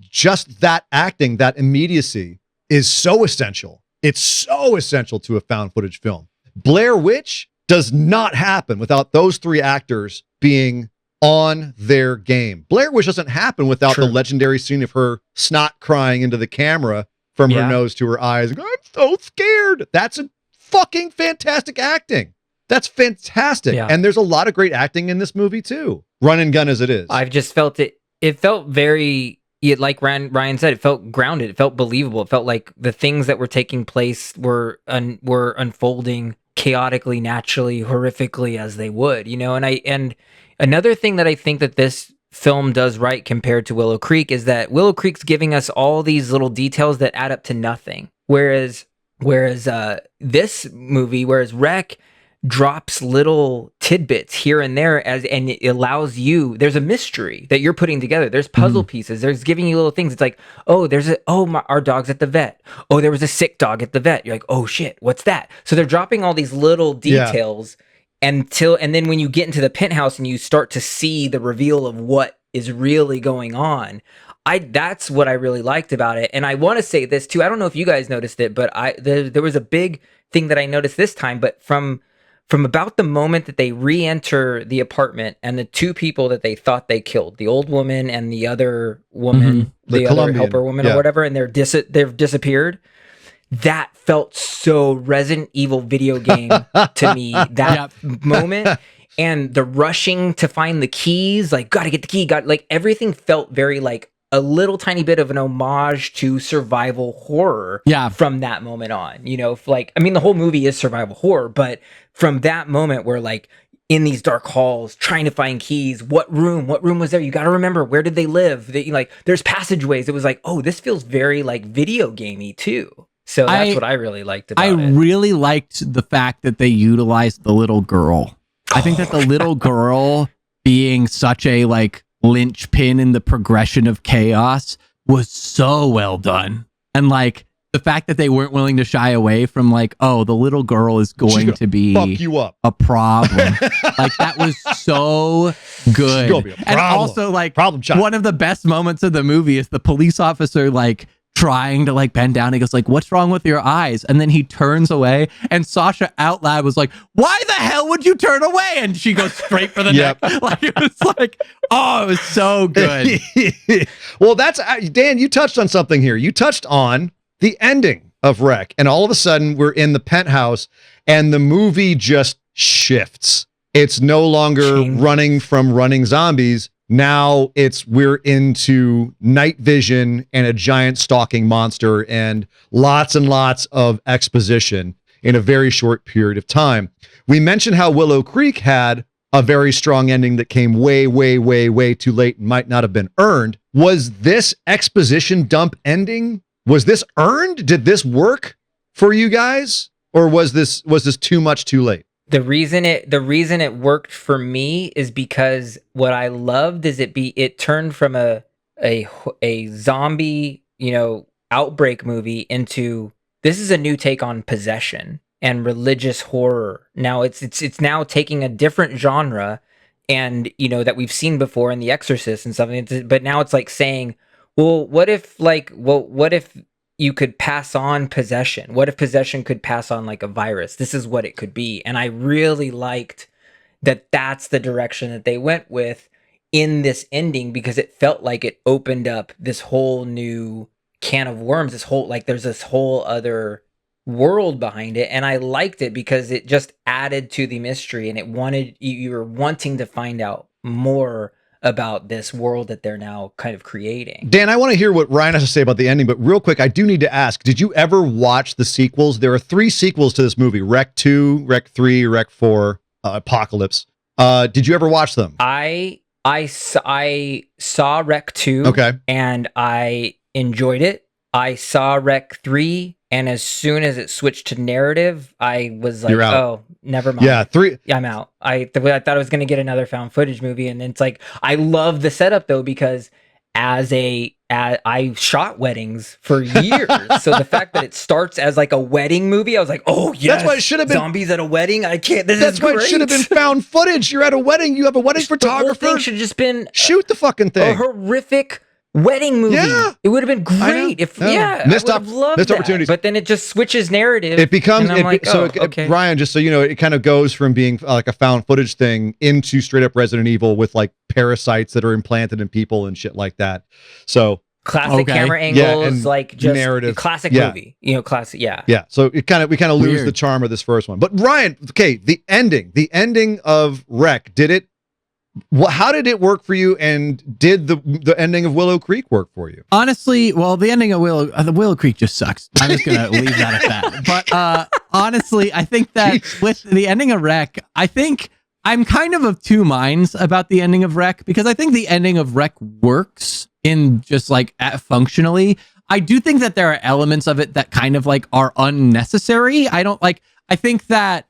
just that acting, that immediacy, is so essential. It's so essential to a found footage film. Blair Witch does not happen without those three actors being on their game. Blair Witch doesn't happen without the legendary scene of her snot crying into the camera from her nose to her eyes. I'm so scared. That's a fucking fantastic acting. That's fantastic. Yeah. And there's a lot of great acting in this movie too. Run and gun as it is. I've just felt it. It felt very, like Ryan said, it felt grounded. It felt believable. It felt like the things that were taking place were unfolding chaotically, naturally, horrifically as they would, you know. And another thing that I think that this film does right compared to Willow Creek is that Willow Creek's giving us all these little details that add up to nothing, whereas this movie, Wreck drops little tidbits here and there and it allows you, there's a mystery that you're putting together. There's puzzle pieces. There's giving you little things. It's like, our dog's at the vet. Oh, there was a sick dog at the vet. You're like, oh shit, what's that? So they're dropping all these little details and then when you get into the penthouse and you start to see the reveal of what is really going on, that's what I really liked about it. And I want to say this too. I don't know if you guys noticed it, but there was a big thing that I noticed this time, but from about the moment that they re-enter the apartment and the two people that they thought they killed, the old woman and the other woman, the other helper woman or whatever, and they've disappeared, that felt so Resident Evil video game to me, that moment. And the rushing to find the keys, like, gotta get the key, like, everything felt very like a little tiny bit of an homage to survival horror from that moment on. You know, like, I mean, the whole movie is survival horror, but from that moment where, like, in these dark halls, trying to find keys, what room was there? You got to remember, where did they live? Like, there's passageways. It was like, oh, this feels very, like, video gamey too. So that's what I really liked about it. I really liked the fact that they utilized the little girl. I think that the little girl being such a, like, linchpin in the progression of chaos was so well done. And, like, the fact that they weren't willing to shy away from, like, oh, the little girl is going to be fuck you up. A problem. Like, that was so good. Gonna be a problem. And also, like, problem child. One of the best moments of the movie is the police officer, like, trying to, like, bend down. He goes, like, what's wrong with your eyes? And then he turns away, and Sasha out loud was like, why the hell would you turn away? And she goes straight for the neck. Like, it was like, oh, it was so good. Well, that's, Dan, you touched on something here. You touched on the ending of Wreck, and all of a sudden we're in the penthouse and the movie just shifts. It's no longer running from running zombies. Now we're into night vision and a giant stalking monster and lots of exposition in a very short period of time. We mentioned how Willow Creek had a very strong ending that came way, way, way, way too late and might not have been earned. Was this exposition dump ending? Was this earned? Did this work for you guys? Or was this too much too late? The reason it worked for me is because what I loved is it turned from a zombie, you know, outbreak movie into, this is a new take on possession and religious horror. Now it's now taking a different genre, and, you know, that we've seen before in The Exorcist and something, but now it's like saying, well, what if you could pass on possession? What if possession could pass on like a virus? This is what it could be. And I really liked that that's the direction that they went with in this ending, because it felt like it opened up this whole new can of worms, there's this whole other world behind it, and I liked it because it just added to the mystery, and you were wanting to find out more about this world that they're now kind of creating. Dan, I want to hear what Ryan has to say about the ending, but real quick, I do need to ask, did you ever watch the sequels? There are 3 sequels to this movie, Rec 2, Rec 3, Rec 4, Apocalypse. Did you ever watch them? I saw Rec 2, Okay. and I enjoyed it. I saw Rec 3, and as soon as it switched to narrative, I was like, oh, never mind. Yeah, 3. I'm out. I thought I was going to get another found footage movie, and it's like, I love the setup though, because I shot weddings for years. So the fact that it starts as like a wedding movie, I was like, oh yes, that's why it should have been zombies at a wedding. I can't. That's why it should have been found footage. You're at a wedding. You have a wedding photographer. The whole thing should have just been shoot the fucking thing. A horrific wedding movie. Yeah. It would have been great if missed opportunities. But then it just switches narrative. It becomes okay. Ryan, just so you know, it kind of goes from being like a found footage thing into straight up Resident Evil with like parasites that are implanted in people and shit like that. So classic camera angles, like just narrative. Classic movie. Classic. Yeah. So we kind of lose the charm of this first one. But Ryan, okay, the ending of Rec, how did it work for you, and did the ending of Willow Creek work for you? Honestly, well, the ending of Willow Creek just sucks. I'm just gonna leave that at that. But honestly, I think that with the ending of Rec, I think I'm kind of two minds about the ending of Rec, because I think the ending of Rec works in just like functionally. I do think that there are elements of it that kind of like are unnecessary. I think that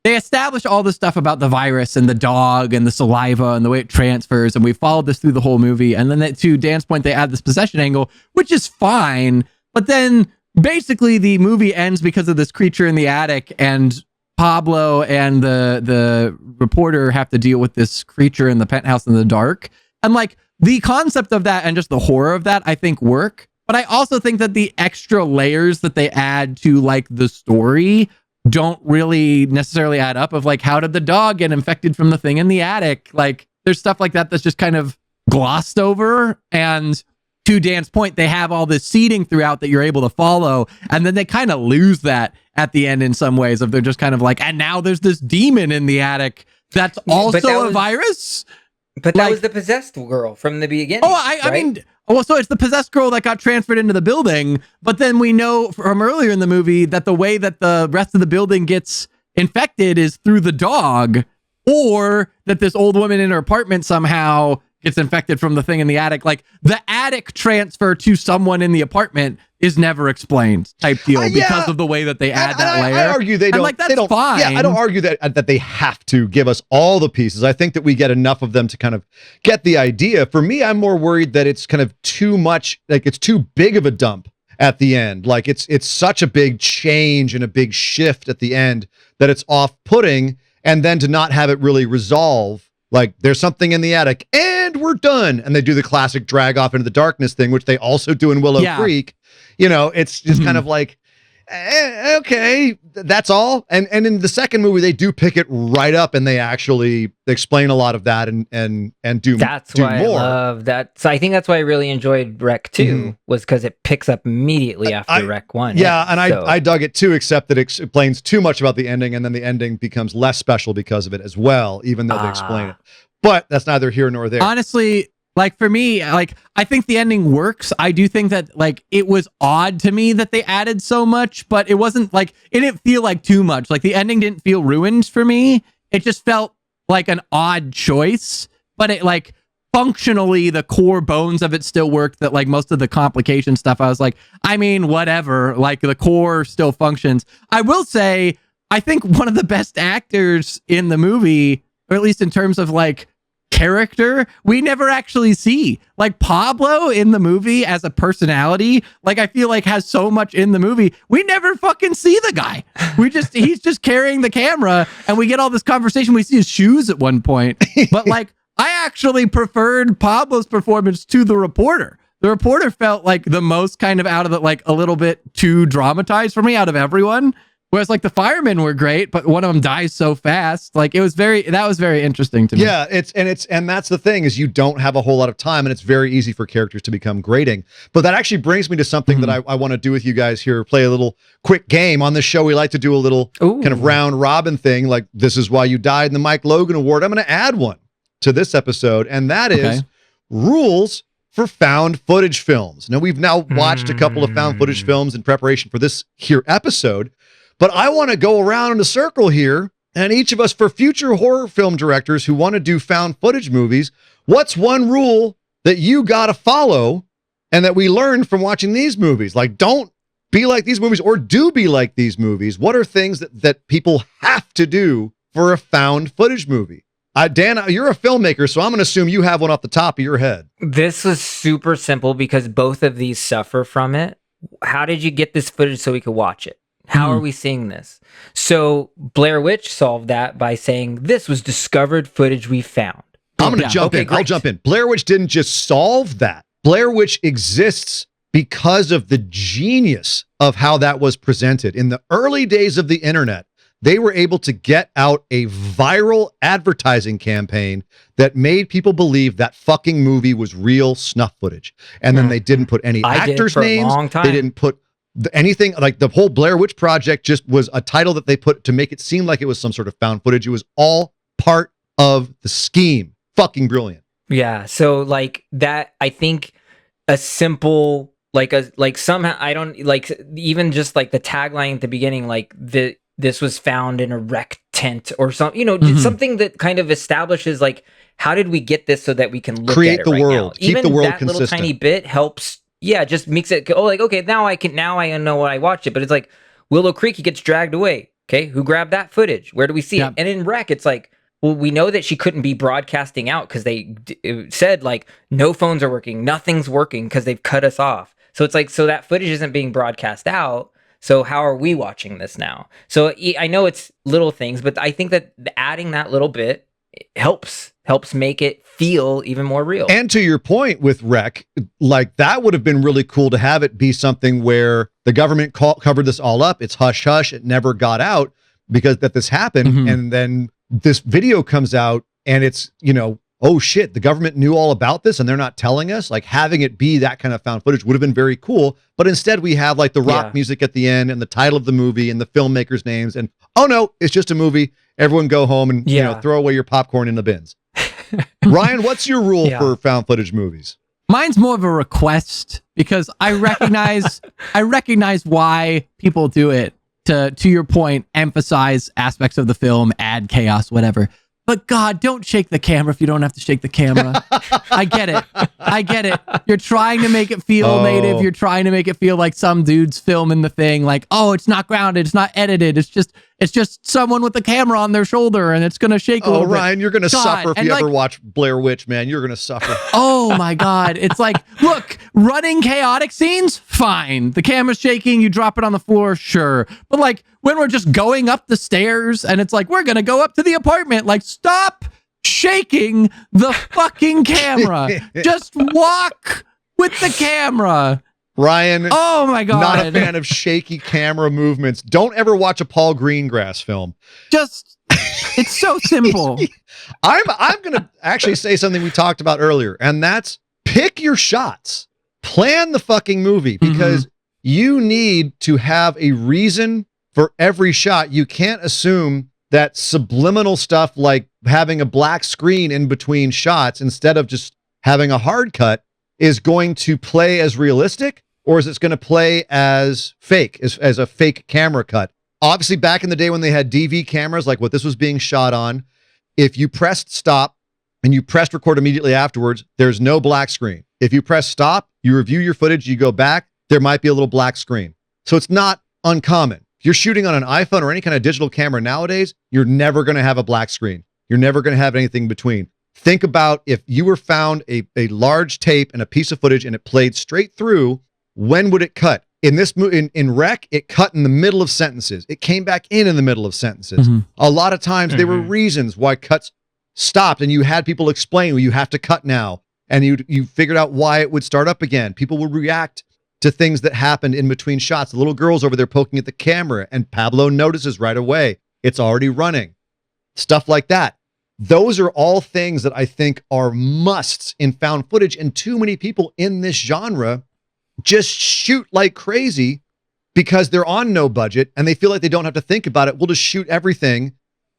they establish all this stuff about the virus and the dog and the saliva and the way it transfers, and we followed this through the whole movie. And then to Dan's point, they add this possession angle, which is fine. But then basically the movie ends because of this creature in the attic, and Pablo and the reporter have to deal with this creature in the penthouse in the dark. And like the concept of that and just the horror of that, I think work. But I also think that the extra layers that they add to like the story don't really necessarily add up, of like, how did the dog get infected from the thing in the attic? Like there's stuff like that that's just kind of glossed over. And to Dan's point, they have all this seeding throughout that you're able to follow, and then they kind of lose that at the end in some ways, of they're just kind of like, and now there's this demon in the attic that's also a virus. But that was the possessed girl from the beginning. I mean, so it's the possessed girl that got transferred into the building, but then we know from earlier in the movie that the way that the rest of the building gets infected is through the dog, or that this old woman in her apartment somehow gets infected from the thing in the attic. Like the attic transfer to someone in the apartment is never explained type deal because of the way that they add that layer. I argue they don't. That's fine. Yeah, I don't argue that they have to give us all the pieces. I think that we get enough of them to kind of get the idea. For me, I'm more worried that it's kind of too much, like it's too big of a dump at the end. Like it's such a big change and a big shift at the end that it's off-putting, and then to not have it really resolve. Like there's something in the attic and we're done. And they do the classic drag off into the darkness thing, which they also do in Willow Creek. It's just kind of like, okay, that's all. And in the second movie, they do pick it right up, and they actually explain a lot of that and do more. That's why I love that. So I think that's why I really enjoyed Rec 2 was because it picks up immediately after Rec 1. Yeah, and I dug it too, except that it explains too much about the ending, and then the ending becomes less special because of it as well, even though they explain it. But that's neither here nor there. Honestly, like for me, like I think the ending works. I do think that like it was odd to me that they added so much, but it wasn't like, it didn't feel like too much. Like the ending didn't feel ruined for me. It just felt like an odd choice, but it like functionally the core bones of it still worked. That like most of the complication stuff, I was like, I mean, whatever, like the core still functions. I will say, I think one of the best actors in the movie, or at least in terms of like character, we never actually see. Like Pablo in the movie as a personality, like I feel like has so much in the movie, we never fucking see the guy. He's just carrying the camera, and we get all this conversation. We see his shoes at one point, but like I actually preferred Pablo's performance to the reporter. The reporter felt like the most kind of out of it, like a little bit too dramatized for me out of everyone. Whereas like the firemen were great, but one of them dies so fast. Like that was very interesting to me. Yeah, and that's the thing is you don't have a whole lot of time, and it's very easy for characters to become grating. But that actually brings me to something that I want to do with you guys here. Play a little quick game on this show. We like to do a little kind of round robin thing, like This Is Why You Died in the Mike Logan Award. I'm going to add one to this episode, and that is rules for found footage films. Now we've watched a couple of found footage films in preparation for this here episode. But I want to go around in a circle here, and each of us, for future horror film directors who want to do found footage movies, what's one rule that you got to follow and that we learned from watching these movies? Like, don't be like these movies or do be like these movies. What are things that people have to do for a found footage movie? Dan, you're a filmmaker, so I'm going to assume you have one off the top of your head. This was super simple because both of these suffer from it. How did you get this footage so we could watch it? How are we seeing this? So Blair Witch solved that by saying this was discovered footage we found. I'm going to jump in. I'll jump in. Blair Witch didn't just solve that. Blair Witch exists because of the genius of how that was presented. In the early days of the internet, they were able to get out a viral advertising campaign that made people believe that fucking movie was real snuff footage. And then they didn't put any actors' names. They didn't put anything. Like the whole Blair Witch Project just was a title that they put to make it seem like it was some sort of found footage. It was all part of the scheme. Fucking brilliant. Yeah. So like that, I think a simple, somehow I don't like even just like the tagline at the beginning, like this was found in a wrecked tent or something, something that kind of establishes like, how did we get this so that we can look create at it the world, now? keep the world that consistent. Little tiny bit helps. Yeah, just makes it go like, okay, now I know what I watched it. But it's like Willow Creek, he gets dragged away. Okay, who grabbed that footage? Where do we see it? And in Wreck, it's like, well, we know that she couldn't be broadcasting out because it said like no phones are working, nothing's working because they've cut us off. So it's like, so that footage isn't being broadcast out. So how are we watching this now? So I know it's little things, but I think that adding that little bit helps make it feel even more real. And to your point with Rec, like that would have been really cool to have it be something where the government covered this all up. It's hush hush. It never got out because that this happened. And then this video comes out and it's, oh shit, the government knew all about this and they're not telling us. Like having it be that kind of found footage would have been very cool. But instead we have like the rock music at the end and the title of the movie and the filmmakers' names. And oh no, it's just a movie. Everyone go home and throw away your popcorn in the bins. Ryan, what's your rule for found footage movies? Mine's more of a request because I recognize why people do it to your point, emphasize aspects of the film, add chaos, whatever. But God, don't shake the camera if you don't have to shake the camera. I get it. You're trying to make it feel native. You're trying to make it feel like some dude's filming the thing. Like, oh, it's not grounded. It's not edited. It's just someone with the camera on their shoulder and it's going to shake a little bit. Ryan, you're going to suffer if you ever watch Blair Witch, man. You're going to suffer. Oh my God. It's like, look, running chaotic scenes, fine. The camera's shaking. You drop it on the floor. Sure. But like when we're just going up the stairs and it's like, we're going to go up to the apartment. Like, stop shaking the fucking camera. Just walk with the camera. Ryan, oh my God, not a fan of shaky camera movements. Don't ever watch a Paul Greengrass film. It's so simple. I'm going to actually say something we talked about earlier, and that's pick your shots. Plan the fucking movie because you need to have a reason for every shot. You can't assume that subliminal stuff like having a black screen in between shots instead of just having a hard cut is going to play as realistic, or is it going to play as fake, as a fake camera cut? Obviously, back in the day when they had DV cameras, like what this was being shot on, if you pressed stop and you pressed record immediately afterwards, there's no black screen. If you press stop, you review your footage, you go back, there might be a little black screen. So it's not uncommon. If you're shooting on an iPhone or any kind of digital camera nowadays, you're never going to have a black screen. You're never going to have anything between. Think about if you were found a large tape and a piece of footage and it played straight through, when would it cut? In this in Rec, it cut in the middle of sentences. It came back in the middle of sentences. A lot of times there were reasons why cuts stopped and you had people explain, well, you have to cut now. And you figured out why it would start up again. People would react to things that happened in between shots. The little girl's over there poking at the camera, and Pablo notices right away it's already running. Stuff like that. Those are all things that I think are musts in found footage, and too many people in this genre just shoot like crazy because they're on no budget and they feel like they don't have to think about it. We'll just shoot everything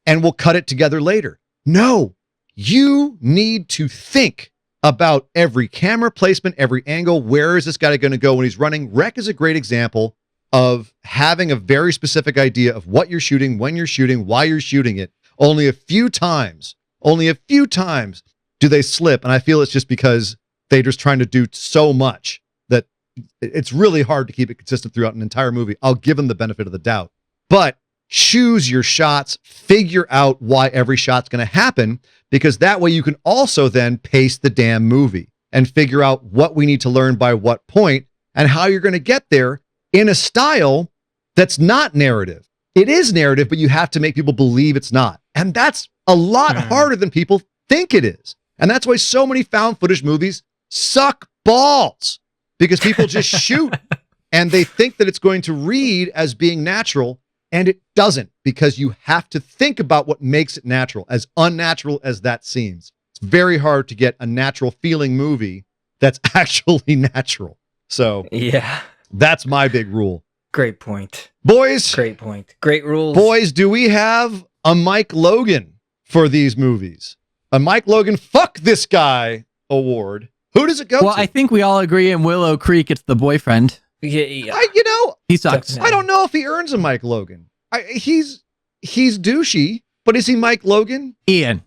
and we'll cut it together later. No, you need to think about every camera placement, every angle. Where is this guy going to go when he's running? Rec is a great example of having a very specific idea of what you're shooting, when you're shooting, why you're shooting it. Only a few times do they slip. And I feel it's just because they're just trying to do so much that it's really hard to keep it consistent throughout an entire movie. I'll give them the benefit of the doubt, but choose your shots, figure out why every shot's going to happen, because that way you can also then pace the damn movie and figure out what we need to learn by what point and how you're going to get there in a style that's not narrative. It is narrative, but you have to make people believe it's not. And that's a lot harder than people think it is. And that's why so many found footage movies suck balls, because people just shoot and they think that it's going to read as being natural, and it doesn't, because you have to think about what makes it natural, as unnatural as that seems. It's very hard to get a natural feeling movie that's actually natural. So yeah, that's my big rule. Great point. Boys. Great point. Great rules. Boys, do we have a Mike Logan for these movies? A Mike Logan fuck this guy award. Who does it go to? Well, I think we all agree in Willow Creek it's the boyfriend. Yeah. He sucks. Definitely. I don't know if he earns a Mike Logan. He's douchey, but is he Mike Logan? Ian,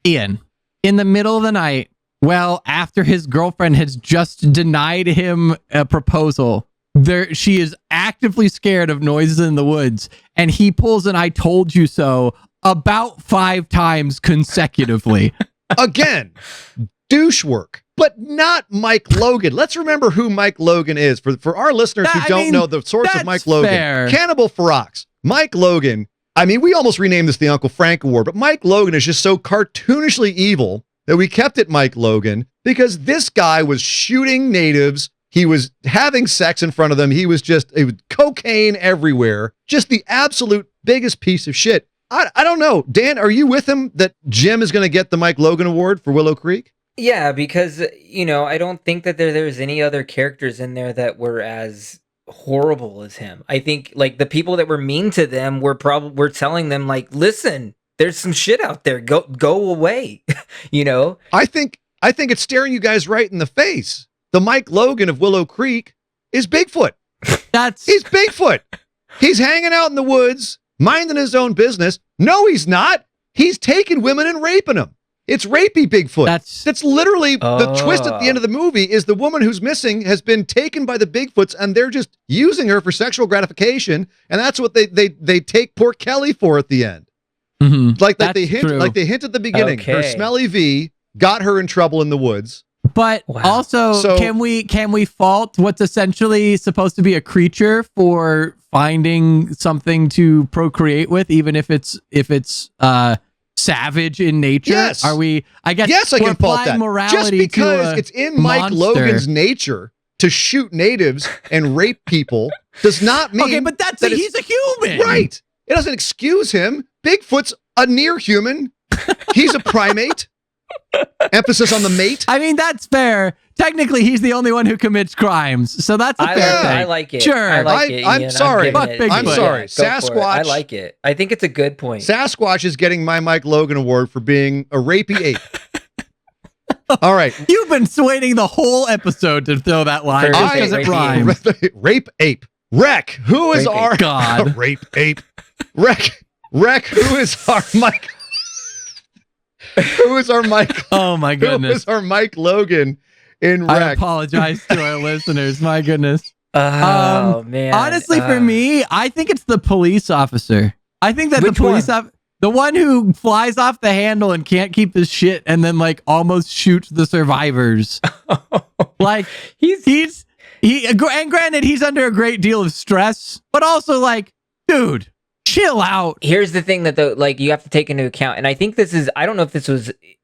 in the middle of the night, well, after his girlfriend has just denied him a proposal, she is actively scared of noises in the woods, and he pulls an "I told you so" about 5 times consecutively. Again, douche work, but not Mike Logan. Let's remember who Mike Logan is for our listeners who don't know the source of Mike Logan. Fair. Cannibal Ferox. Mike Logan. I mean, we almost renamed this the Uncle Frank Award, but Mike Logan is just so cartoonishly evil that we kept it Mike Logan, because this guy was shooting natives. He was having sex in front of them. It was cocaine everywhere. Just the absolute biggest piece of shit. I don't know. Dan, are you with him that Jim is going to get the Mike Logan Award for Willow Creek? Yeah, because, I don't think that there's any other characters in there that were as horrible as him. I think, like, the people that were mean to them were telling them, like, listen, there's some shit out there. Go away, I think it's staring you guys right in the face. The Mike Logan of Willow Creek is Bigfoot. He's Bigfoot. He's hanging out in the woods, minding his own business. No, he's not. He's taking women and raping them. It's rapey Bigfoot. That's literally the twist at the end of the movie, is the woman who's missing has been taken by the Bigfoots, and they're just using her for sexual gratification, and that's what they take poor Kelly for at the end. Mm-hmm. Like they hint at the beginning. Okay. Her smelly V got her in trouble in the woods. But also, can we fault what's essentially supposed to be a creature for finding something to procreate with, even if it's savage in nature? Yes. Are we? I guess yes, I can fault that. Morality just because it's in Mike monster. Logan's nature to shoot natives and rape people does not mean. Okay, but he's a human, right? It doesn't excuse him. Bigfoot's a near human. He's a primate. Emphasis on the mate. I mean, that's fair. Technically, he's the only one who commits crimes, so that's a fair thing. I like it. Sure. I'm sorry. I'm sorry. Yeah, Sasquatch. I like it. I think it's a good point. Sasquatch is getting my Mike Logan Award for being a rapey ape. All right. You've been waiting the whole episode to throw that line just because it rhymes. Rape ape. Wreck. Who is Rape our ape. God. Rape ape. Wreck. Who is our Mike? Who is our Mike? Oh my goodness. Who is our Mike Logan in Wreck? I apologize to our listeners. My goodness. Oh man. Honestly, for me, I think it's the police officer. I think that Which the police officer, the one who flies off the handle and can't keep his shit, and then like almost shoots the survivors. Like and granted, he's under a great deal of stress, but also like, dude, chill out. Here's the thing that you have to take into account, and I think I don't know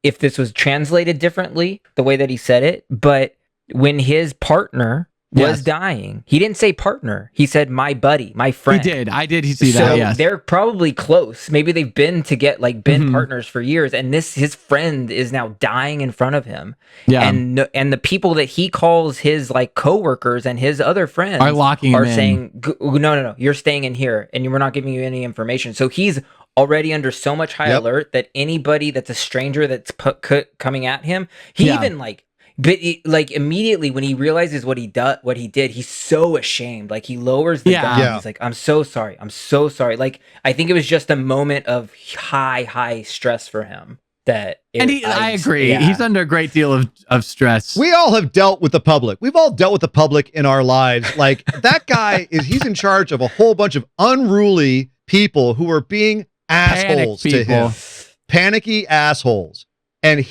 if this was translated differently the way that he said it, but when his partner was Yes. dying. He didn't say partner. He said my buddy, my friend. He did. I did see So that. Yes. they're probably close. Maybe they've been Mhm. partners for years, and his friend is now dying in front of him. Yeah. And the people that he calls his like coworkers and his other friends Are locking him are in. saying, no, you're staying in here, and we're not giving you any information. So he's already under so much high alert that anybody that's a stranger that's coming at him, he even like. But immediately when he realizes what he did, he's so ashamed. Like he lowers the gun. Yeah. He's like, I'm so sorry. Like I think it was just a moment of high stress for him. I agree. Yeah. He's under a great deal of stress. We all have dealt with the public. We've all dealt with the public in our lives. Like that guy he's in charge of a whole bunch of unruly people who are being assholes to him. Panicky assholes. And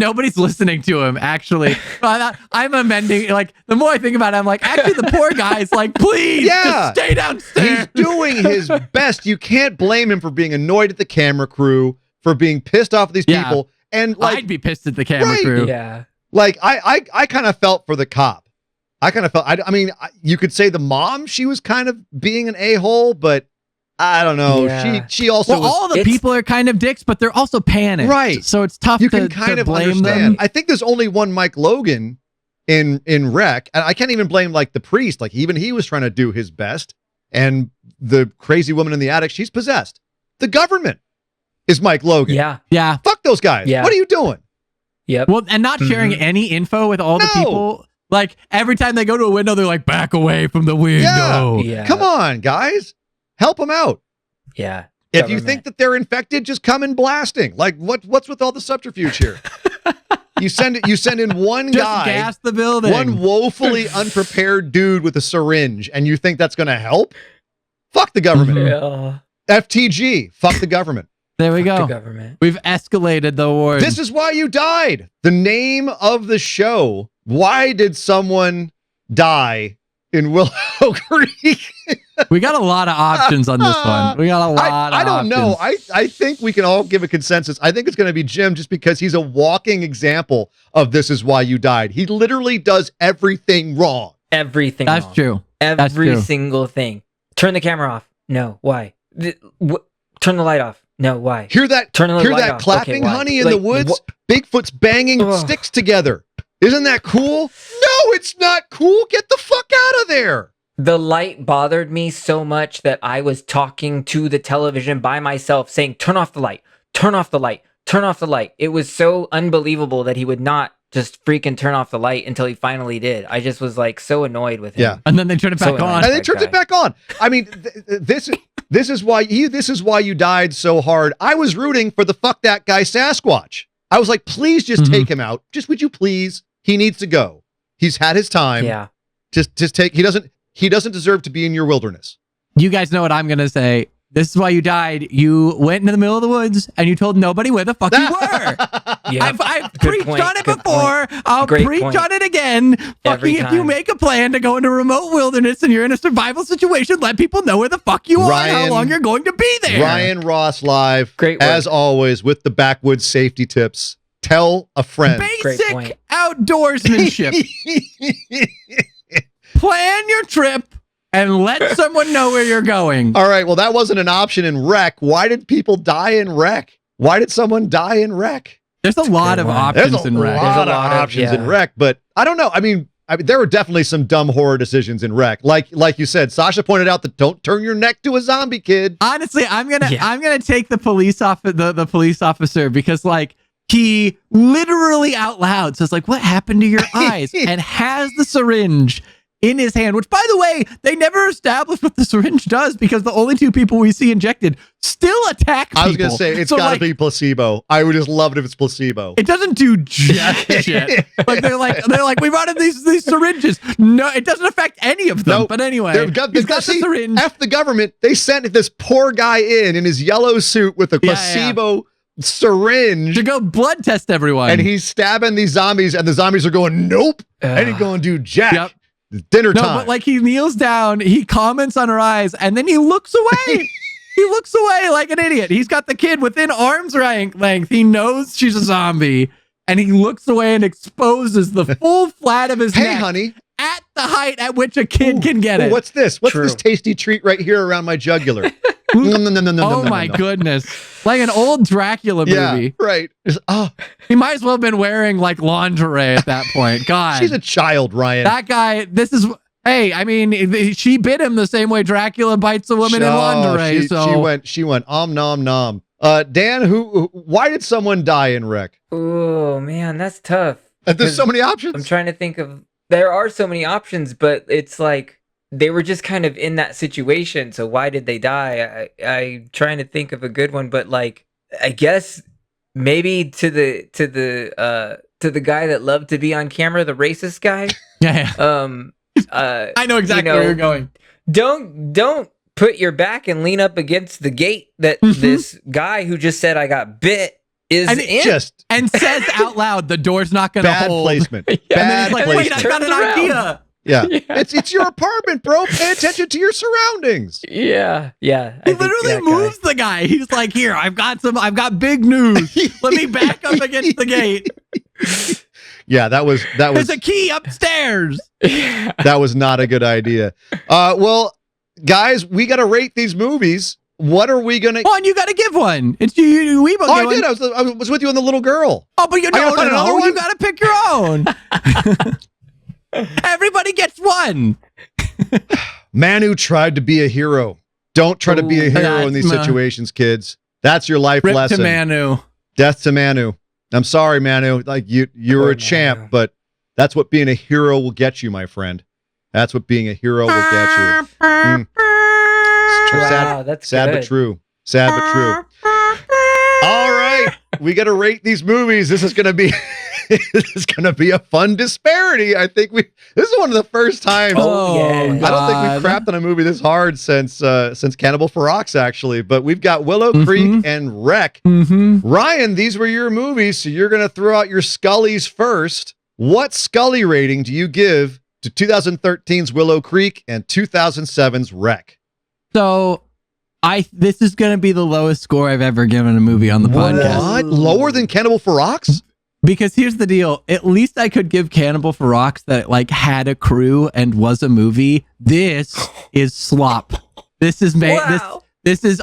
nobody's listening to him, actually. I'm amending. Like, the more I think about it, I'm like, actually, the poor guy's like, please, just stay downstairs. He's doing his best. You can't blame him for being annoyed at the camera crew, for being pissed off at these people. And like, I'd be pissed at the camera crew. Yeah. Like, I kind of felt for the cop. I mean, you could say the mom, she was kind of being an a-hole, but I don't know. Yeah. She also all the people are kind of dicks, but they're also panicked. Right. So it's tough you to can kind of blame understand. them. I think there's only one Mike Logan in Rec, and I can't even blame like the priest. Like even he was trying to do his best, and the crazy woman in the attic, she's possessed. The government is Mike Logan. Yeah. Fuck those guys. Yeah. What are you doing? Yep. Well, and not sharing any info with all the people. Like every time they go to a window, they're like, back away from the window. Yeah. Come on, guys. Help them out. Yeah. If you think that they're infected, just come in blasting. Like what's with all the subterfuge here? You send in one Just guy, gas the building. one woefully unprepared dude with a syringe, and you think that's going to help? Fuck the government. Yeah. FTG. Fuck the government. There we The go. government. We've escalated the war. This is why you died. The name of the show. Why did someone die in Willow Creek? We got a lot of options on this one. We got a lot of I don't know. options. I think we can all give a consensus. I think it's going to be Jim just because he's a walking example of this is why you died. He literally does everything wrong. Everything. That's wrong. true. Every true. single thing. Turn the camera off. No. Why? Turn the light off. No. Why? Hear that Turn the hear light that off. clapping, Okay, why? honey, in the woods? Bigfoot's banging sticks together. Isn't that cool? No, it's not cool. Get the fuck out of there. The light bothered me so much that I was talking to the television by myself saying, turn off the light, turn off the light, turn off the light. It was so unbelievable that he would not just freaking turn off the light until he finally did. I just was like so annoyed with him. Yeah. And then they turn it back So on. And they turned it back on. I mean, this is why you died so hard. I was rooting for the fuck that guy Sasquatch. I was like, please just take him out. Just would you please? He needs to go. He's had his time. Yeah. Just take. He doesn't deserve to be in your wilderness. You guys know what I'm going to say. This is why you died. You went into the middle of the woods and you told nobody where the fuck you were. Yeah. I've Good preached point, on it good before. I'll Great preach point. on it again. Every Fucking if you time. make a plan to go into a remote wilderness and you're in a survival situation, let people know where the fuck you are and how Ryan- long you're going to be there. Ryan Ross Live, Great work. as always, with the backwoods safety tips. Tell a friend. Great Basic point. outdoorsmanship. Plan your trip and let someone know where you're going. All right. Well, that wasn't an option in Rec. Why did people die in Rec? Why did someone die in Rec? There's a lot of one. There's options a in Rec. lot of There's a lot of- options in yeah. Rec, but I don't know. I mean, there were definitely some dumb horror decisions in Rec. Like you said, Sasha pointed out that don't turn your neck to a zombie kid. Honestly, I'm gonna take the police the police officer because like he literally out loud says like, "What happened to your eyes?" and has the syringe in his hand. Which, by the way, they never established what the syringe does because the only two people we see injected still attack people. I was gonna say it's So, gotta like, be placebo. I would just love it if it's placebo. It doesn't do jack shit. Like they're like we brought in these syringes. No, it doesn't affect any of them. Nope. But anyway, They've got he's got the see, syringe. F the government. They sent this poor guy in his yellow suit with a placebo syringe. to go blood test everyone. And he's stabbing these zombies, and the zombies are going, nope. I ain't going to do jack. Yep. It's dinner No, time. but like he kneels down, he comments on her eyes, and then he looks away. He looks away like an idiot. He's got the kid within arm's length. He knows she's a zombie, and he looks away and exposes the full flat of his Hey, neck honey. at the height at which a kid can get Ooh, it. what's this? What's True. this tasty treat right here around my jugular? No, Oh my goodness. Like an old Dracula Yeah, movie. right. He might as well have been wearing like lingerie at that point. God. She's a child, Ryan. That guy, hey, I mean, she bit him the same way Dracula bites a woman in lingerie. She went nom nom. Dan, why did someone die in Wreck? Oh man, that's tough. There's so many options. I'm trying to think of. There are so many options, but it's like they were just kind of in that situation. So why did they die? I'm trying to think of a good one, but like I guess maybe to the guy that loved to be on camera, the racist guy. Yeah. I know exactly where you're going. Don't put your back and lean up against the gate that this guy who just said I got bit is in. And says out loud, the door's not going to Bad hold. placement. And then he's Bad like, placement. wait, I got an Turns idea. Yeah. It's your apartment, bro. Pay attention to your surroundings. Yeah. He literally moves the guy. He's like, here, I've got big news. Let me back up against the gate. Yeah, that was There's a key upstairs. that was not a good idea. Well, guys, we got to rate these movies. What are we gonna? Oh, and you got to give one. It's you. We both. Oh, I did. I was with you on the little girl. Oh, but you gotta find another no. one? You got to pick your own. Everybody gets one. Manu tried to be a hero. Don't try to be a hero in these That's situations, kids. That's your life Rip lesson. to Manu. Death to Manu. I'm sorry, Manu. Like you were a champ, Manu. but that's what being a hero will get you, my friend. That's what being a hero will get you. It's true. Wow, that's sad good. but true. Sad but true. All right, we got to rate these movies. This is gonna be a fun disparity. I think this is one of the first times. Oh, yeah. I don't think God. we've crapped on a movie this hard since Cannibal Ferox, actually. But we've got Willow Creek and Wreck. Ryan, these were your movies, so you're gonna throw out your Scullies first. What Scully rating do you give to 2013's Willow Creek and 2007's Wreck? So, this is going to be the lowest score I've ever given a movie on the podcast. What? Lower than Cannibal Ferox? Because here's the deal. At least I could give Cannibal Ferox that like had a crew and was a movie. This is slop. This is made. Wow. This is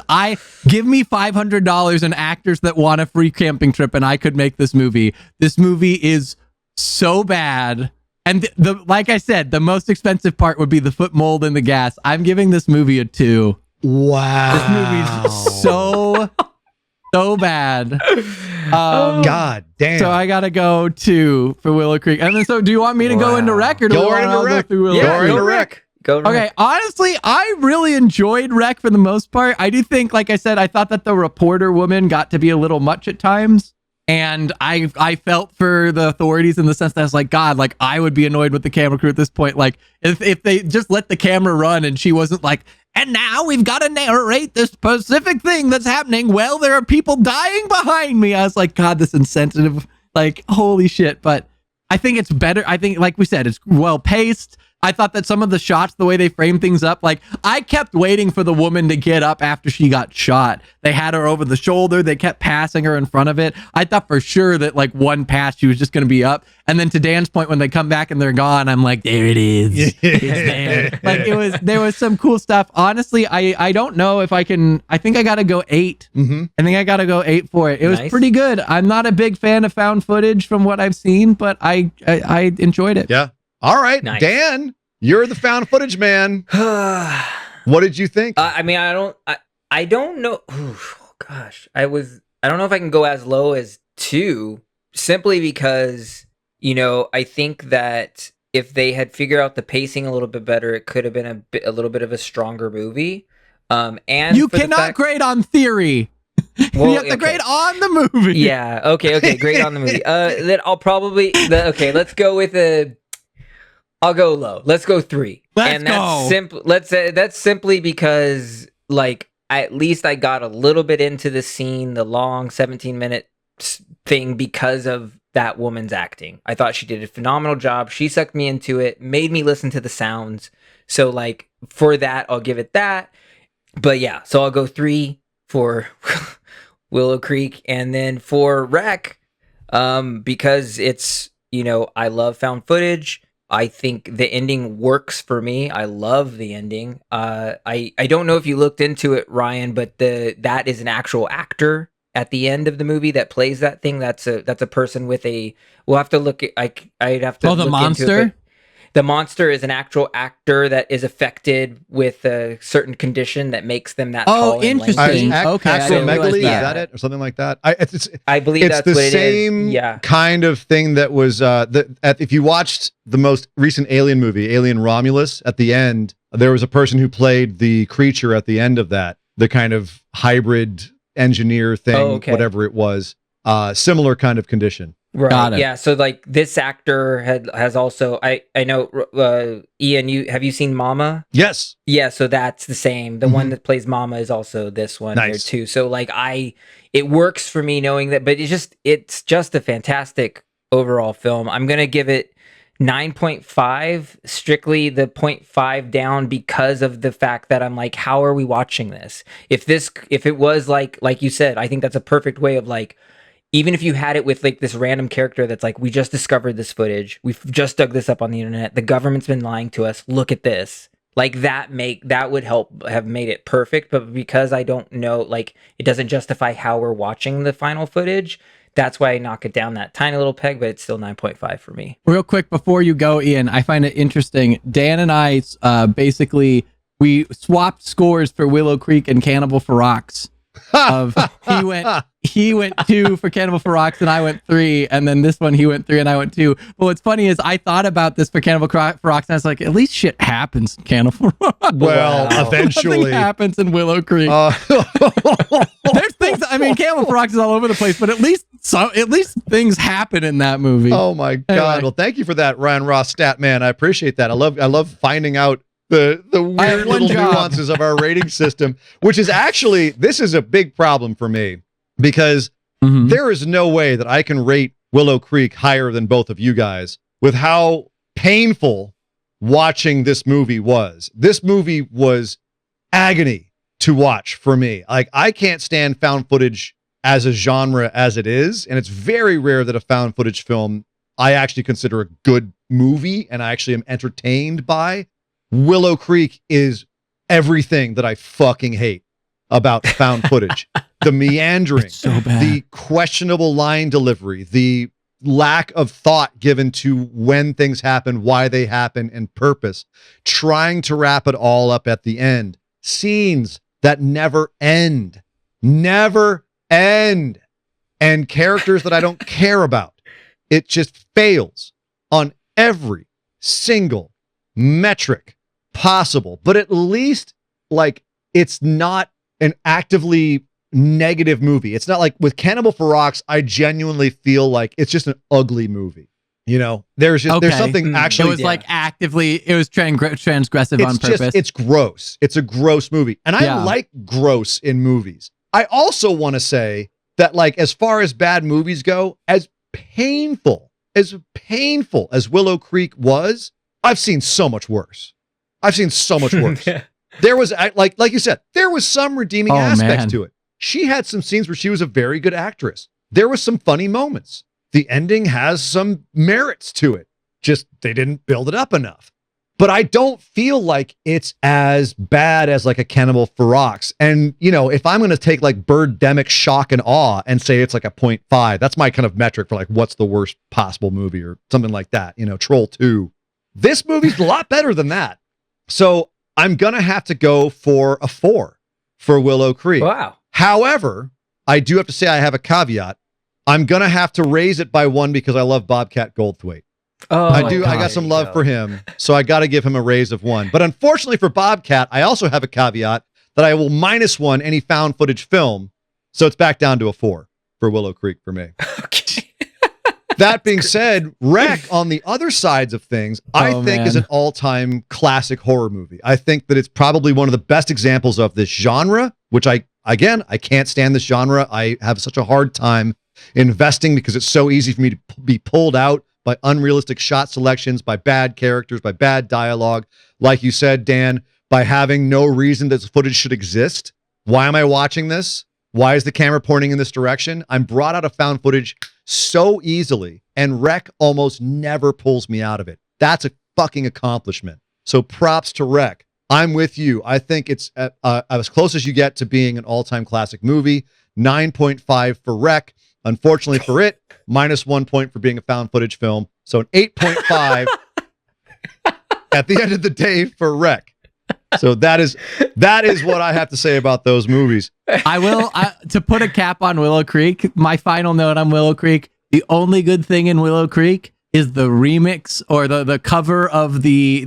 give me $500 and actors that want a free camping trip and I could make this movie. This movie is so bad. And like I said, the most expensive part would be the foot mold and the gas. I'm giving this movie a 2. Wow. This movie's so bad. God damn. So I gotta go 2 for Willow Creek. And then do you want me to go into Wreck or do Go we right want into to go Wreck. through Willow Yeah, Creek? go Wreck. Okay, honestly, I really enjoyed Wreck for the most part. I do think, like I said, I thought that the reporter woman got to be a little much at times. And I felt for the authorities in the sense that I was like, God, like I would be annoyed with the camera crew at this point. Like if they just let the camera run and she wasn't like, and now we've got to narrate this specific thing that's happening. Well, there are people dying behind me. I was like, God, this insensitive, like, holy shit. But I think it's better. I think, like we said, it's well paced. I thought that some of the shots, the way they frame things up, like I kept waiting for the woman to get up after she got shot. They had her over the shoulder. They kept passing her in front of it. I thought for sure that like one pass, she was just going to be up. And then to Dan's point, when they come back and they're gone, I'm like, there it is. It's there. Like there was some cool stuff. Honestly, I don't know if I think I got to go 8. Mm-hmm. I think I got to go 8 for it. It was Nice. pretty good. I'm not a big fan of found footage from what I've seen, but I enjoyed it. Yeah. All right, Nice. Dan, you're the found footage man. What did you think? I mean, I don't know. Oof, gosh, I don't know if I can go as low as 2, simply because, I think that if they had figured out the pacing a little bit better, it could have been a little bit of a stronger movie. And You cannot grade on theory. Well, you have to grade on the movie. Yeah. Okay. Great on the movie. Then I'll probably. Let's go with I'll go low. Let's go 3. That's simply because, like, at least I got a little bit into the scene, the long 17-minute thing, because of that woman's acting. I thought she did a phenomenal job. She sucked me into it, made me listen to the sounds. So, like, for that, I'll give it that. But yeah, so I'll go 3 for Willow Creek, and then for Wreck, because it's, I love found footage. I think the ending works for me. I love the ending. I don't know if you looked into it, Ryan, but that is an actual actor at the end of the movie that plays that thing. That's a person with a. We'll have to look at. I'd have to. Oh, the look monster. Into it, the monster is an actual actor that is affected with a certain condition that makes them that tall. Oh, interesting. Okay, I didn't realize acromegaly, is that. that it, or something like that? I believe it's that's the what it same is. Yeah. kind of thing that was if you watched the most recent Alien movie, Alien Romulus, at the end, there was a person who played the creature at the end of that, the kind of hybrid engineer thing, whatever it was, similar kind of condition. Right. Got it. Yeah. So like this actor has also I know Ian, have you seen Mama? Yes. Yeah. So that's the same. The one that plays Mama is also this one here too. So like it works for me knowing that, but it's just a fantastic overall film. I'm gonna give it 9.5, strictly the 0.5 down because of the fact that I'm like, how are we watching this? If it was like you said, I think that's a perfect way of like, even if you had it with like this random character that's like, we just discovered this footage, we've just dug this up on the internet, the government's been lying to us, look at this. Like that would help have made it perfect, but because I don't know, like it doesn't justify how we're watching the final footage, that's why I knock it down that tiny little peg, but it's still 9.5 for me. Real quick before you go, Ian, I find it interesting. Dan and I basically we swapped scores for Willow Creek and Cannibal for Rocks. He went 2 for Cannibal for Rocks and I went 3, and then this one he went 3 and I went 2. But what's funny is I thought about this for Cannibal for Rocks and I was like, at least shit happens in Cannibal for Rocks. Well, eventually nothing happens in Willow Creek. There's things. I mean, Cannibal for Rocks is all over the place, but at least things happen in that movie. Oh my God! Anyway. Well, thank you for that, Ryan Ross Stat Man. I appreciate that. I love finding out the weird little nuances of our rating system, which is actually, this is a big problem for me because there is no way that I can rate Willow Creek higher than both of you guys with how painful watching this movie was. This movie was agony to watch for me. Like, I can't stand found footage as a genre as it is, and it's very rare that a found footage film I actually consider a good movie and I actually am entertained by. Willow Creek is everything that I fucking hate about found footage. The meandering, so bad. The questionable line delivery, the lack of thought given to when things happen, why they happen, and purpose. Trying to wrap it all up at the end. Scenes that never end. Never end. And characters that I don't care about. It just fails on every single metric possible. But at least, like, it's not an actively negative movie. It's not like with Cannibal for Rocks, I genuinely feel like it's just an ugly movie. You know, there's something actually. It was like actively, it was transgressive on purpose. It's gross. It's a gross movie. And I like gross in movies. I also want to say that, like, as far as bad movies go, as painful as Willow Creek was, I've seen so much worse. There was, like you said, there was some redeeming aspects to it. She had some scenes where she was a very good actress. There was some funny moments. The ending has some merits to it. Just, they didn't build it up enough. But I don't feel like it's as bad as like a Cannibal for Rocks. And, you know, if I'm going to take like Birdemic Shock and Awe and say it's like a 0.5, that's my kind of metric for like what's the worst possible movie or something like that. You know, Troll 2. This movie's a lot better than that. So I'm going to have to go for a 4 for Willow Creek. Wow. However, I do have to say I have a caveat. I'm going to have to raise it by 1 because I love Bobcat Goldthwait. Oh, I do. I got some love for him, so I got to give him a raise of 1. But unfortunately for Bobcat, I also have a caveat that I will -1 any found footage film, so it's back down to a 4 for Willow Creek for me. Okay. That being said, Wreck, on the other sides of things, I think is an all-time classic horror movie. I think that it's probably one of the best examples of this genre, which I can't stand this genre. I have such a hard time investing because it's so easy for me to be pulled out by unrealistic shot selections, by bad characters, by bad dialogue. Like you said, Dan, by having no reason that this footage should exist. Why am I watching this? Why is the camera pointing in this direction? I'm brought out of found footage so easily, and Wreck almost never pulls me out of it. That's a fucking accomplishment. So props to Rec. I'm with you. I think it's as close as you get to being an all-time classic movie. 9.5 for Rec. Unfortunately for it, -1 point for being a found footage film. So an 8.5 at the end of the day for Rec. So that is what I have to say about those movies. I will to put a cap on Willow Creek. My final note on Willow Creek: the only good thing in Willow Creek is the remix or the cover of the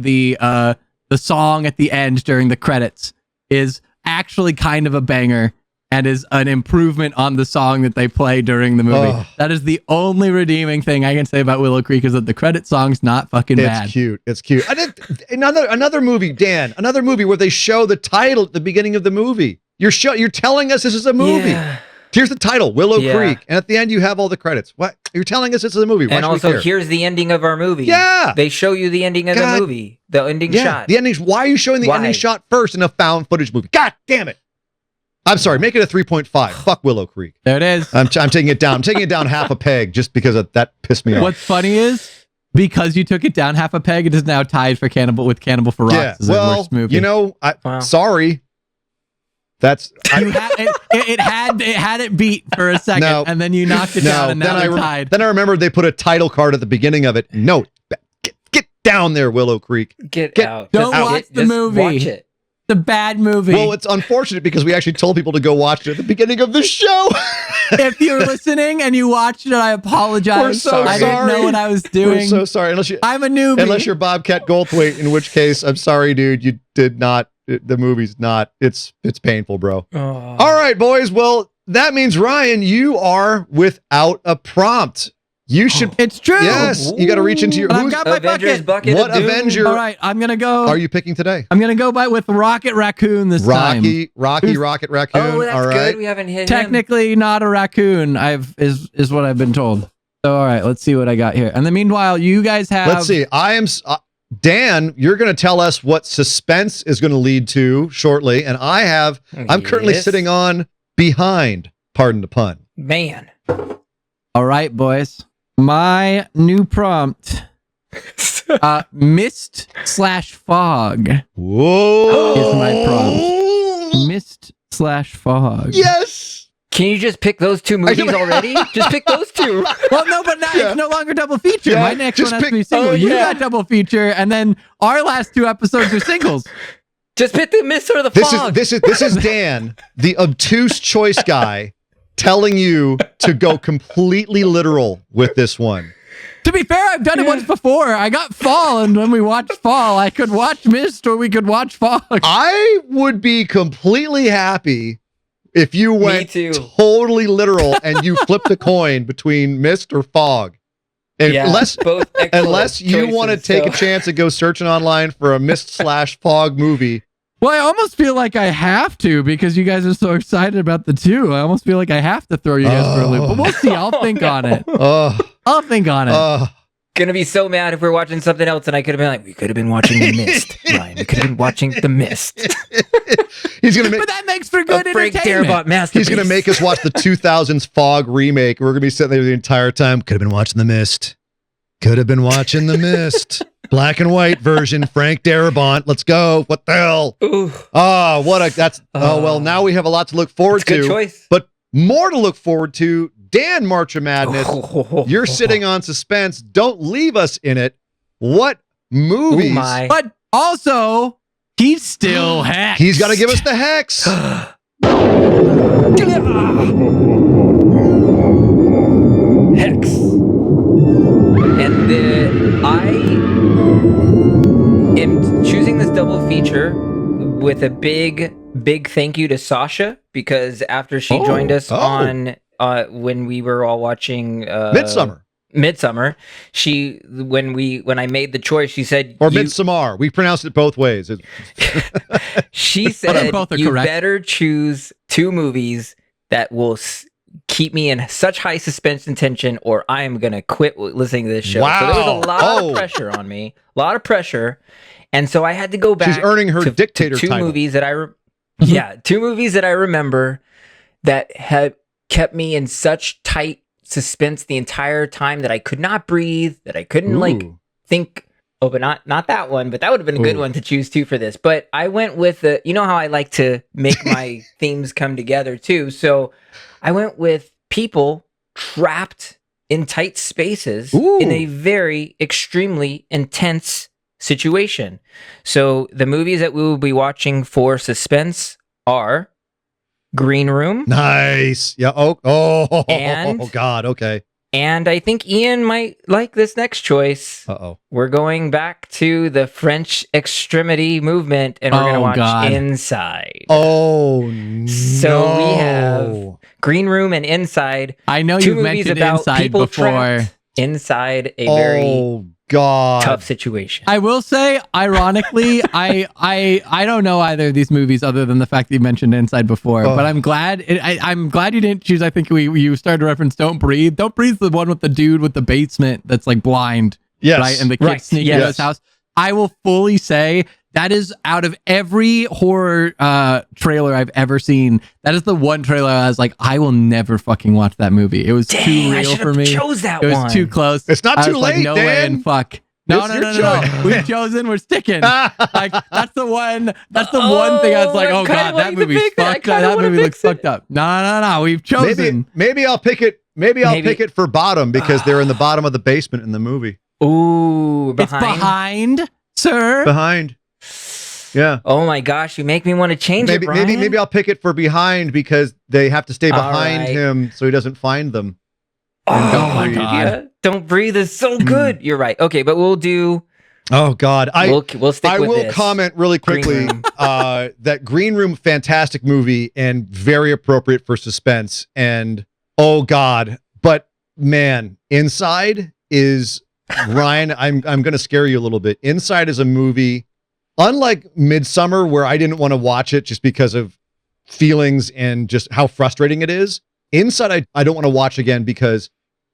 song at the end during the credits is actually kind of a banger and is an improvement on the song that they play during the movie. Oh. That is the only redeeming thing I can say about Willow Creek is that the credit song's not fucking bad. It's cute. It's cute. Another movie, Dan. Another movie where they show the title at the beginning of the movie. You're telling us this is a movie. Yeah. Here's the title, Willow Creek, and at the end you have all the credits. What? You're telling us this is a movie. Why And should we also, care? here's the ending of our movie. Yeah. They show you the ending of God. the movie. The ending shot. The ending. Why are you showing the Why? ending shot first in a found footage movie? God damn it. I'm sorry. Make it a 3.5. Fuck Willow Creek. There it is. I'm taking it down. I'm taking it down half a peg just because that pissed me off. What's funny is because you took it down half a peg, it is now tied for Cannibal for Rocks Yeah. as the Well, worst movie. you know, Wow. sorry. You had, it had it beat for a second, No. and then you knocked it down, and now they're tied. Then I remembered they put a title card at the beginning of it. No, get down there, Willow Creek. Get Get- out. Don't Just watch the just movie. Watch it. It's a bad movie. Well, it's unfortunate because we actually told people to go watch it at the beginning of the show. If you're listening and you watched it, I apologize. We're so I didn't know sorry. what I was We're doing. so sorry. I'm a newbie. Unless you're Bobcat Goldthwait, in which case, I'm sorry, dude. You did not. The movie's not. It's painful, bro. Oh. All right, boys. Well, that means Ryan, you are without a prompt. You should. It's true. Yes, you got to reach into your. But I've who's- got my Avengers bucket. bucket. What of doom. Avenger All right, I'm gonna go. are you picking today? I'm gonna go with Rocket Raccoon this time. Rocky, Rocket Raccoon. Oh, that's all right. good. We haven't hit him. Technically not a raccoon. Is what I've been told. So all right, let's see what I got here. And then meanwhile, you guys have. Let's see. Dan, you're going to tell us what suspense is going to lead to shortly, and I'm currently Yes. sitting on behind. Pardon the pun. Man. All right, boys. My new prompt: mist/fog. Whoa! Is my prompt. Mist/fog. Yes. Can you just pick those two movies already? Just pick those two. Well, no, but now it's no longer double feature. Yeah, My next just one has to be pick- single. oh, You yeah. got double feature, and then our last two episodes are singles. Just pick the mist or the fog. This is Dan, the obtuse choice guy, telling you to go completely literal with this one. To be fair, I've done it once before. I got Fall, and when we watched Fall, I could watch Mist or we could watch Fog. I would be completely happy if you went too. totally literal and you flipped a coin between mist or fog. And Yeah, both excellent unless you want to choices, take so- a chance and go searching online for a mist/fog movie. Well, I almost feel like I have to because you guys are so excited about the two. I almost feel like I have to throw you guys for a loop. But we'll see. I'll think on it. I'll think on it. Gonna be so mad if we're watching something else and I could have been like, we could have been watching The Mist, Ryan. We could have been watching The Mist. He's gonna make. But that makes for good A Frank entertainment. Darabont masterpiece. He's gonna make us watch the 2000s Fog remake. We're gonna be sitting there the entire time. Could have been watching The Mist. Could have been watching The Mist. Black and white version. Frank Darabont. Let's go. What the hell? Ooh, Oh, well, now we have a lot to look forward it's a good to. choice. But more to look forward to. Dan, Marcha Madness, you're sitting on suspense. Don't leave us in it. What movies? Oh my. But also, he's still hacked. He's got to give us the hex. Hex. And I am choosing this double feature with a big thank you to Sasha because after she joined us on when we were all watching Midsummer, when I made the choice, she said Midsommar. We pronounced it both ways. She said both are you correct. better choose two movies that will keep me in such high suspense and tension, or I am gonna quit listening to this show. Wow. So there was a lot of pressure on me, a lot of pressure, and so I had to go back. She's earning her dictator two title. movies that two movies that I remember that had kept me in such tight suspense the entire time that I could not breathe, that I couldn't like think Oh, but not that one. But that would have been a good one to choose too for this. But I went with the. You know how I like to make my themes come together too. So I went with people trapped in tight spaces in a very extremely intense situation. So the movies that we will be watching for suspense are Green Room. Nice. Yeah. And- Oh God. Okay. And I think Ian might like this next choice. Uh-oh. We're going back to the French extremity movement, and we're going to watch Inside. Oh, no. So we have Green Room and Inside. I know two you've movies mentioned about Inside people before. trapped inside a very God. tough situation. I will say, ironically, I don't know either of these movies other than the fact that you mentioned Inside before. But I'm glad I'm glad you didn't choose. I think you started to reference Don't Breathe. Don't Breathe, the one with the dude with the basement that's like blind. Yes. Right, and the kid sneaking into his house. I will fully say that is, out of every horror trailer I've ever seen, that is the one trailer I was like, I will never fucking watch that movie. It was too real for me. Chose that it was one. too close. It's not I too was like, late, no Dan. way in fuck. No. It's your choice. We've chosen. We're sticking. Like that's the one. That's the one thing I was like, oh god, that movie's fucked up. That movie looks fucked up. No. We've chosen. Maybe I'll pick it. Maybe I'll pick it for bottom because they're in the bottom of the basement in the movie. Ooh, It's behind, sir. Behind. Yeah. Oh my gosh, you make me want to change it, Brian. Maybe I'll pick it for behind because they have to stay behind him so he doesn't find them. Oh my God. Yeah. Don't Breathe is so good. You're right. Okay, but we'll do. Oh God, we'll stick I with will this. comment really quickly that Green Room, fantastic movie and very appropriate for suspense. And oh God, but man, Inside is Ryan. I'm going to scare you a little bit. Inside is a movie, unlike Midsummer, where I didn't want to watch it just because of feelings and just how frustrating it is. Inside, I don't want to watch again because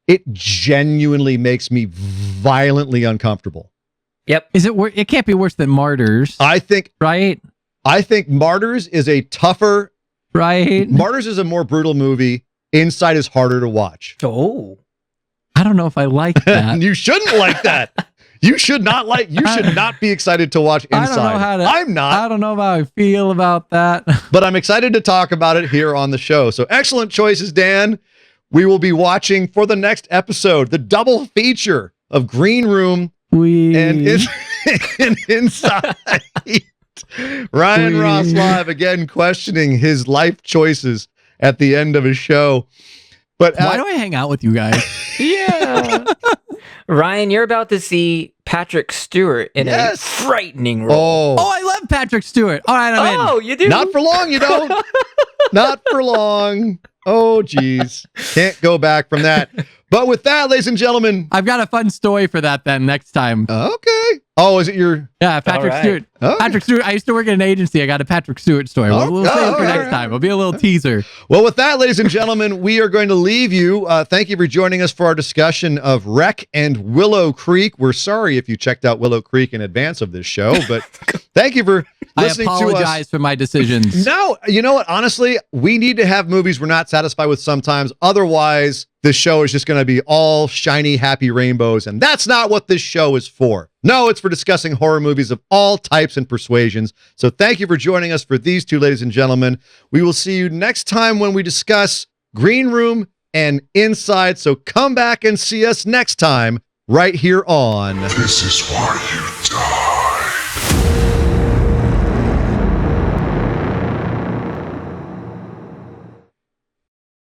it genuinely makes me violently uncomfortable. Yep. Is it? It can't be worse than Martyrs. I think Martyrs is a tougher. Right. Martyrs is a more brutal movie. Inside is harder to watch. Oh. I don't know if I like that. You shouldn't like that. You should not be excited to watch Inside. I don't know how to, I'm not. I don't know how I feel about that. But I'm excited to talk about it here on the show. So excellent choices, Dan. We will be watching for the next episode, the double feature of Green Room and Inside. Ryan Ross Live again questioning his life choices at the end of his show. But why do I hang out with you guys? Yeah. Ryan, you're about to see Patrick Stewart in a frightening role. Oh, I love Patrick Stewart. All right, I'm in. Oh, you do? Not for long, you don't. Not for long. Oh, geez. Can't go back from that. But with that, ladies and gentlemen. I've got a fun story for that then next time. Okay. Oh, is it your... Yeah, Patrick Stewart. Okay. Patrick Stewart. I used to work at an agency. I got a Patrick Stewart story. We'll save it for next time. It'll be a little teaser. Well, with that, ladies and gentlemen, we are going to leave you. Thank you for joining us for our discussion of Wreck and Willow Creek. We're sorry if you checked out Willow Creek in advance of this show, but thank you for listening to us. I apologize for my decisions. No, you know what? Honestly, we need to have movies we're not satisfied with sometimes. Otherwise, this show is just going to be all shiny, happy rainbows, and that's not what this show is for. No, it's for discussing horror movies of all types and persuasions. So thank you for joining us for these two, ladies and gentlemen. We will see you next time when we discuss Green Room and Inside. So come back and see us next time right here on This is why you die.